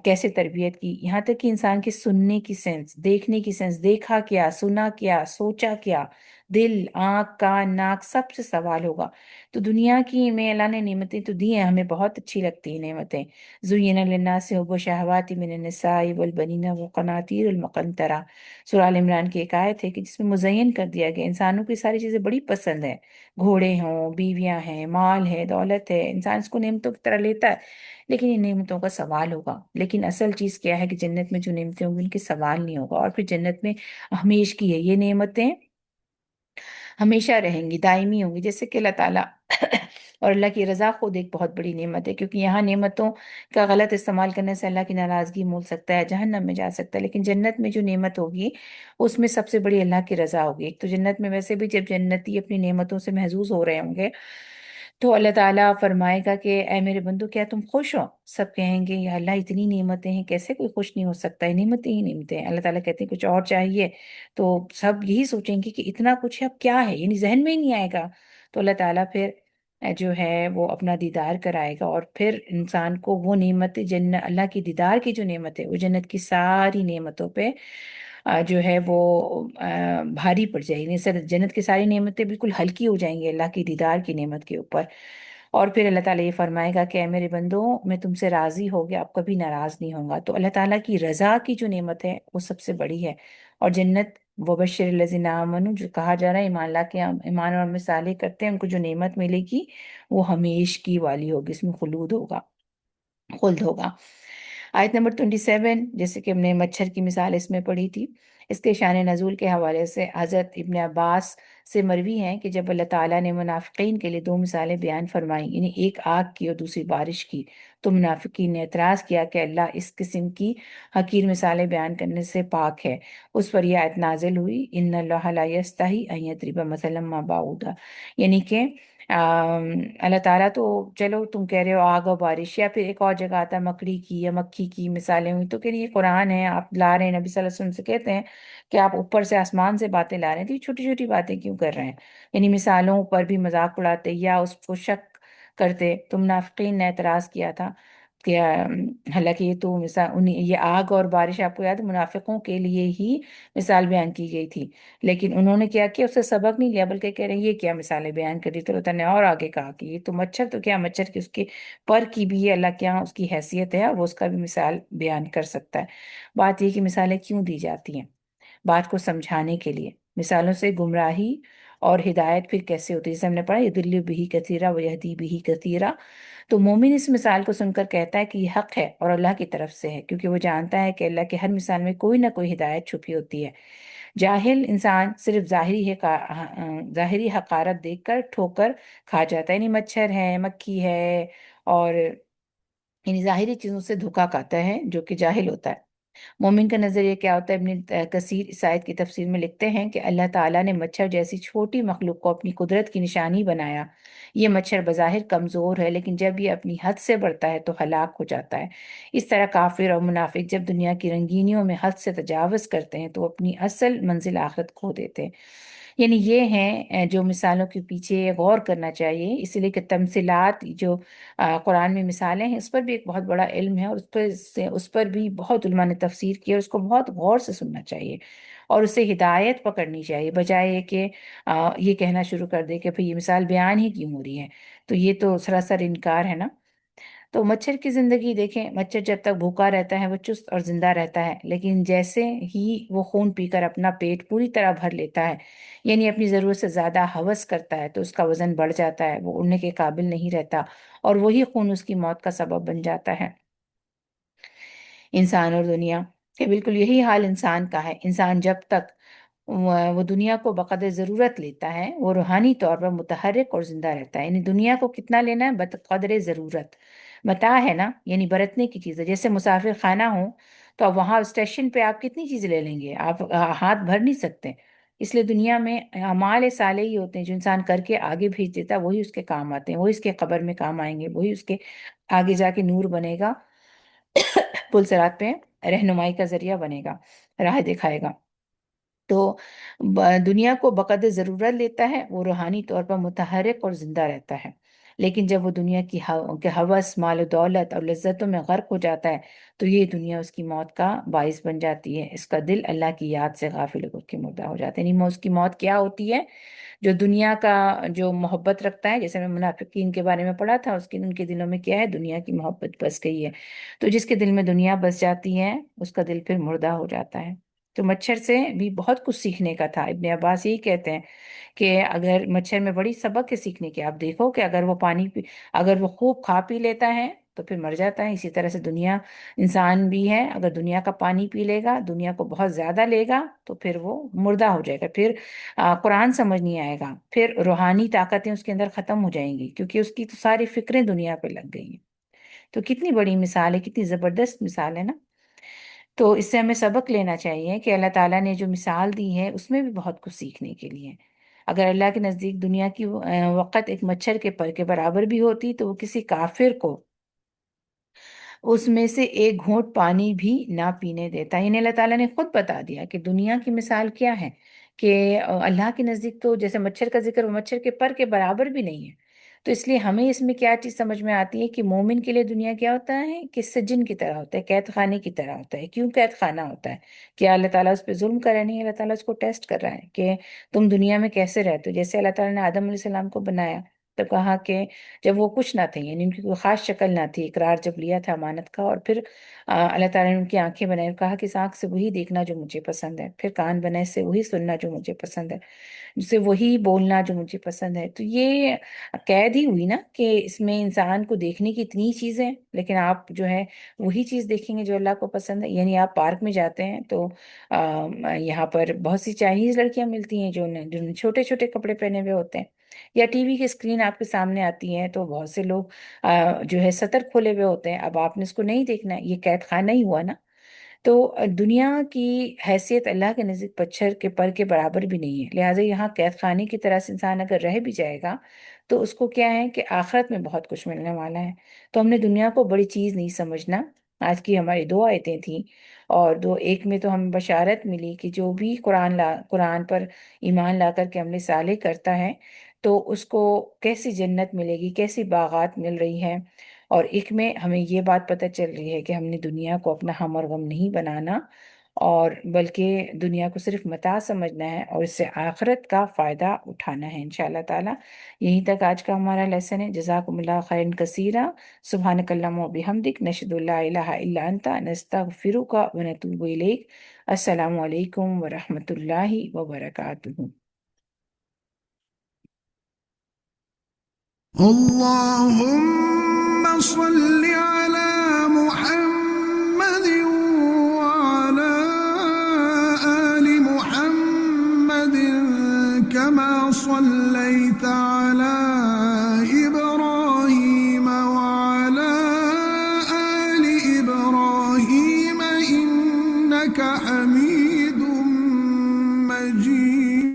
کیسے تربیت کی، یہاں تک کہ انسان کے سننے کی سینس، دیکھنے کی سینس، دیکھا کیا، سنا کیا، سوچا کیا، دل، آنکھ، کان، ناک، سب سے سوال ہوگا۔ تو دنیا کی میں اللہ نے نعمتیں تو دی ہیں، ہمیں بہت اچھی لگتی ہیں نعمتیں۔ زُيِّنَ لِلنَّاسِ حُبُّ الشَّهَوَاتِ مِنَ النِّسَاءِ وَالْبَنِينَ وَالْقَنَاطِيرِ الْمُقَنطَرَةِ، سورہ آل عمران کی ایک آیت ہے کہ جس میں مزین کر دیا گیا انسانوں کو یہ ساری چیزیں بڑی پسند ہیں، گھوڑے ہوں، بیویاں ہیں، مال ہے، دولت ہے، انسان اس کو نعمتوں کی طرح لیتا ہے، لیکن ان نعمتوں کا سوال ہوگا۔ لیکن اصل چیز کیا ہے کہ جنت میں جو نعمتیں ہوں گی ان کے سوال نہیں ہوگا، اور پھر جنت میں ہمیش کی ہے یہ نعمتیں، ہمیشہ رہیں گی، دائمی ہوں گی، جیسے کہ اللہ تعالیٰ اور اللہ کی رضا خود ایک بہت بڑی نعمت ہے، کیونکہ یہاں نعمتوں کا غلط استعمال کرنے سے اللہ کی ناراضگی مول سکتا ہے، جہنم میں جا سکتا ہے، لیکن جنت میں جو نعمت ہوگی اس میں سب سے بڑی اللہ کی رضا ہوگی۔ ایک تو جنت میں ویسے بھی جب جنتی اپنی نعمتوں سے محظوظ ہو رہے ہوں گے تو اللہ تعالیٰ فرمائے گا کہ اے میرے بندو کیا تم خوش ہو؟ سب کہیں گے یا اللہ اتنی نعمتیں ہیں، کیسے کوئی خوش نہیں ہو سکتا ہے، نعمتیں ہی نعمتیں ہیں۔ اللہ تعالیٰ کہتے ہیں کچھ اور چاہیے، تو سب یہی سوچیں گے کہ اتنا کچھ ہے اب کیا ہے، یعنی ذہن میں ہی نہیں آئے گا۔ تو اللہ تعالیٰ پھر جو ہے وہ اپنا دیدار کرائے گا، اور پھر انسان کو وہ نعمت اللہ کی دیدار کی جو نعمت ہے وہ جنت کی ساری نعمتوں پہ جو ہے وہ بھاری پڑ جائے گی، جنت کی ساری نعمتیں بالکل ہلکی ہو جائیں گی اللہ کی دیدار کی نعمت کے اوپر۔ اور پھر اللہ تعالیٰ یہ فرمائے گا کہ اے میرے بندو میں تم سے راضی ہو گیا، اب کبھی ناراض نہیں ہوں گا۔ تو اللہ تعالیٰ کی رضا کی جو نعمت ہے وہ سب سے بڑی ہے، اور جنت وبشر الذین آمنوا جو کہا جا رہا ہے، ایمان لا کے ایمان اور مثالیں کرتے ہیں، ان کو جو نعمت ملے گی وہ ہمیش کی والی ہوگی، اس میں خلود ہوگا، خلد ہوگا۔ آیت نمبر 27، جیسے کہ ہم نے مچھر کی مثال اس میں پڑھی تھی، اس کے شان نزول کے حوالے سے حضرت ابن عباس سے مروی ہیں کہ جب اللہ تعالیٰ نے منافقین کے لیے دو مثالیں بیان فرمائیں، یعنی ایک آگ کی اور دوسری بارش کی، تو منافقین نے اعتراض کیا کہ اللہ اس قسم کی حقیر مثالیں بیان کرنے سے پاک ہے۔ اس پر یہ آیت نازل ہوئی، ان اللہ لا یستحی ان یضرب مثلا ما بعوضہ، یعنی کہ اللہ تعالیٰ تو چلو تم کہہ رہے ہو آگ اور بارش، یا پھر ایک اور جگہ آتا ہے مکڑی کی یا مکھی کی مثالیں ہوئی، تو کہ یہ قرآن ہے آپ لا رہے ہیں، نبی صلی اللہ علیہ وسلم سے کہتے ہیں کہ آپ اوپر سے آسمان سے باتیں لا رہے ہیں، تو یہ چھوٹی چھوٹی باتیں کیوں کر رہے ہیں، یعنی مثالوں پر بھی مذاق اڑاتے یا اس کو شک کرتے۔ تو منافقین نے اعتراض کیا تھا کہ حالانکہ یہ تو مثال یہ آگ اور بارش آپ کو یاد ہے منافقوں کے لیے ہی مثال بیان کی گئی تھی، لیکن انہوں نے کیا کیا، اس سے سبق نہیں لیا، بلکہ کہہ رہے ہیں یہ کیا مثالیں بیان کر دی۔ تو اللہ تعالیٰ نے اور آگے کہا کہ یہ تو مچھر، تو کیا مچھر کی اس کے پر کی بھی یہ اللہ کے یہاں اس کی حیثیت ہے، اور وہ اس کا بھی مثال بیان کر سکتا ہے۔ بات یہ کہ مثالیں کیوں دی جاتی ہیں، بات کو سمجھانے کے لیے۔ مثالوں سے گمراہی اور ہدایت پھر کیسے ہوتی ہے، جیسے ہم نے پڑھا یضل بہ کثیرا ویہدی بہ کثیرا، تو مومن اس مثال کو سن کر کہتا ہے کہ یہ حق ہے اور اللہ کی طرف سے ہے، کیونکہ وہ جانتا ہے کہ اللہ کے ہر مثال میں کوئی نہ کوئی ہدایت چھپی ہوتی ہے۔ جاہل انسان صرف ظاہری حقارت دیکھ کر ٹھوکر کھا جاتا ہے، یعنی مچھر ہے، مکھی ہے، اور یعنی ظاہری چیزوں سے دھوکا کھاتا ہے جو کہ جاہل ہوتا ہے۔ مومن کا نظریہ کیا ہوتا ہے، ابن کثیر اس آیت کی تفسیر میں لکھتے ہیں کہ اللہ تعالیٰ نے مچھر جیسی چھوٹی مخلوق کو اپنی قدرت کی نشانی بنایا۔ یہ مچھر بظاہر کمزور ہے، لیکن جب یہ اپنی حد سے بڑھتا ہے تو ہلاک ہو جاتا ہے۔ اس طرح کافر اور منافق جب دنیا کی رنگینیوں میں حد سے تجاوز کرتے ہیں تو اپنی اصل منزل آخرت کھو دیتے ہیں۔ یعنی یہ ہیں جو مثالوں کے پیچھے غور کرنا چاہیے، اسی لیے کہ تمثیلات جو قرآن میں مثالیں ہیں اس پر بھی ایک بہت بڑا علم ہے، اور اس پر بھی بہت علماء نے تفسیر کی، اور اس کو بہت غور سے سننا چاہیے اور اسے ہدایت پکڑنی چاہیے، بجائے کہ یہ کہنا شروع کر دے کہ بھئی یہ مثال بیان ہی کیوں ہو رہی ہے، تو یہ تو سراسر انکار ہے نا۔ تو مچھر کی زندگی دیکھیں، مچھر جب تک بھوکا رہتا ہے وہ چست اور زندہ رہتا ہے، لیکن جیسے ہی وہ خون پی کر اپنا پیٹ پوری طرح بھر لیتا ہے، یعنی اپنی ضرورت سے زیادہ ہوس کرتا ہے، تو اس کا وزن بڑھ جاتا ہے، وہ اڑنے کے قابل نہیں رہتا، اور وہی خون اس کی موت کا سبب بن جاتا ہے۔ انسان اور دنیا کہ بالکل یہی حال انسان کا ہے۔ انسان جب تک وہ دنیا کو بقدر ضرورت لیتا ہے، وہ روحانی طور پر متحرک اور زندہ رہتا ہے۔ یعنی دنیا کو کتنا لینا ہے؟ بقدر ضرورت۔ متاع ہے نا، یعنی برتنے کی چیز ہے۔ جیسے مسافر خانہ ہو تو اب وہاں اسٹیشن پہ آپ کتنی چیزیں لے لیں گے؟ آپ ہاتھ بھر نہیں سکتے۔ اس لیے دنیا میں اعمال صالح ہی ہوتے ہیں جو انسان کر کے آگے بھیج دیتا ہے، وہی اس کے کام آتے ہیں، وہی اس کے قبر میں کام آئیں گے، وہی اس کے آگے جا کے نور بنے گا، پل صراط پہ رہنمائی کا ذریعہ بنے گا، راہ دکھائے گا۔ تو دنیا کو بقدر ضرورت لیتا ہے، وہ روحانی طور پر متحرک اور زندہ رہتا ہے۔ لیکن جب وہ دنیا کی کے ہوس، مال و دولت اور لذتوں میں غرق ہو جاتا ہے تو یہ دنیا اس کی موت کا باعث بن جاتی ہے۔ اس کا دل اللہ کی یاد سے غافل ہو کے مردہ ہو جاتا ہے۔ یعنی اس کی موت کیا ہوتی ہے؟ جو دنیا کا جو محبت رکھتا ہے، جیسے میں منافقین کے بارے میں پڑھا تھا، ان کے دلوں میں کیا ہے؟ دنیا کی محبت بس گئی ہے۔ تو جس کے دل میں دنیا بس جاتی ہے اس کا دل پھر مردہ ہو جاتا ہے۔ تو مچھر سے بھی بہت کچھ سیکھنے کا تھا۔ ابن عباس یہی کہتے ہیں کہ اگر مچھر میں بڑی سبق ہے سیکھنے کی۔ آپ دیکھو کہ اگر وہ خوب کھا پی لیتا ہے تو پھر مر جاتا ہے۔ اسی طرح سے دنیا، انسان بھی ہے، اگر دنیا کا پانی پی لے گا، دنیا کو بہت زیادہ لے گا تو پھر وہ مردہ ہو جائے گا، پھر قرآن سمجھ نہیں آئے گا، پھر روحانی طاقتیں اس کے اندر ختم ہو جائیں گی، کیونکہ اس کی تو ساری فکریں دنیا پہ لگ گئی ہیں۔ تو کتنی بڑی مثال ہے، کتنی زبردست مثال ہے نا۔ تو اس سے ہمیں سبق لینا چاہیے کہ اللہ تعالیٰ نے جو مثال دی ہے اس میں بھی بہت کچھ سیکھنے کے لیے۔ اگر اللہ کے نزدیک دنیا کی وقت ایک مچھر کے پر کے برابر بھی ہوتی تو وہ کسی کافر کو اس میں سے ایک گھونٹ پانی بھی نہ پینے دیتا۔ یعنی اللہ تعالیٰ نے خود بتا دیا کہ دنیا کی مثال کیا ہے، کہ اللہ کے نزدیک تو جیسے مچھر کا ذکر، وہ مچھر کے پر کے برابر بھی نہیں ہے۔ تو اس لیے ہمیں اس میں کیا چیز سمجھ میں آتی ہے کہ مومن کے لیے دنیا کیا ہوتا ہے؟ کہ سجن کی طرح ہوتا ہے، قید خانے کی طرح ہوتا ہے۔ کیوں قید خانہ ہوتا ہے؟ کیا اللہ تعالیٰ اس پہ ظلم کر رہا ہے؟ نہیں، اللہ تعالیٰ اس کو ٹیسٹ کر رہا ہے کہ تم دنیا میں کیسے رہتے ہو۔ جیسے اللہ تعالیٰ نے آدم علیہ السلام کو بنایا تو کہا کہ جب وہ کچھ نہ تھے، یعنی ان کی کوئی خاص شکل نہ تھی، اقرار جب لیا تھا امانت کا، اور پھر اللہ تعالیٰ نے ان کی آنکھیں بنائی اور کہا کہ اس آنکھ سے وہی دیکھنا جو مجھے پسند ہے، پھر کان بنائے سے وہی سننا جو مجھے پسند ہے، جس سے وہی بولنا جو مجھے پسند ہے۔ تو یہ قید ہی ہوئی نا کہ اس میں انسان کو دیکھنے کی اتنی چیزیں، لیکن آپ جو ہے وہی چیز دیکھیں گے جو اللہ کو پسند ہے۔ یعنی آپ پارک میں جاتے ہیں تو یہاں پر بہت سی چائنیز لڑکیاں ملتی ہیں جو چھوٹے چھوٹے کپڑے پہنے ہوئے ہوتے ہیں، یا ٹی وی کی اسکرین آپ کے سامنے آتی ہے تو بہت سے لوگ جو ہے سطر کھولے ہوئے ہوتے ہیں۔ اب آپ نے اس کو نہیں دیکھنا ہے، یہ قید خانہ ہی ہوا نا۔ تو دنیا کی حیثیت اللہ کے نزدیک پچھر کے پر کے برابر بھی نہیں ہے، لہٰذا یہاں قید خانے کی طرح سے انسان اگر رہ بھی جائے گا تو اس کو کیا ہے کہ آخرت میں بہت کچھ ملنے والا ہے۔ تو ہم نے دنیا کو بڑی چیز نہیں سمجھنا۔ آج کی ہماری دو آیتیں تھیں، اور ایک میں تو ہمیں بشارت ملی کہ جو بھی قرآن پر ایمان لا کر کے عمل صالح کرتا ہے تو اس کو کیسی جنت ملے گی، کیسی باغات مل رہی ہے، اور ایک میں ہمیں یہ بات پتہ چل رہی ہے کہ ہم نے دنیا کو اپنا ہم اور غم نہیں بنانا، اور بلکہ دنیا کو صرف متاع سمجھنا ہے اور اس سے آخرت کا فائدہ اٹھانا ہے انشاءاللہ تعالی۔ یہیں تک آج کا ہمارا لیسن ہے۔ جزاکم اللہ خیرا کثیرا، سبحانک اللہم و بحمدک، نشہد ان لا الہ الا انت، نستغفرک و نتوب الیک۔ السلام علیکم ورحمۃ اللہ وبرکاتہ۔ اللهم صل على محمد وعلى آل محمد كما صليت على إبراهيم وعلى آل إبراهيم إنك حميد مجيد۔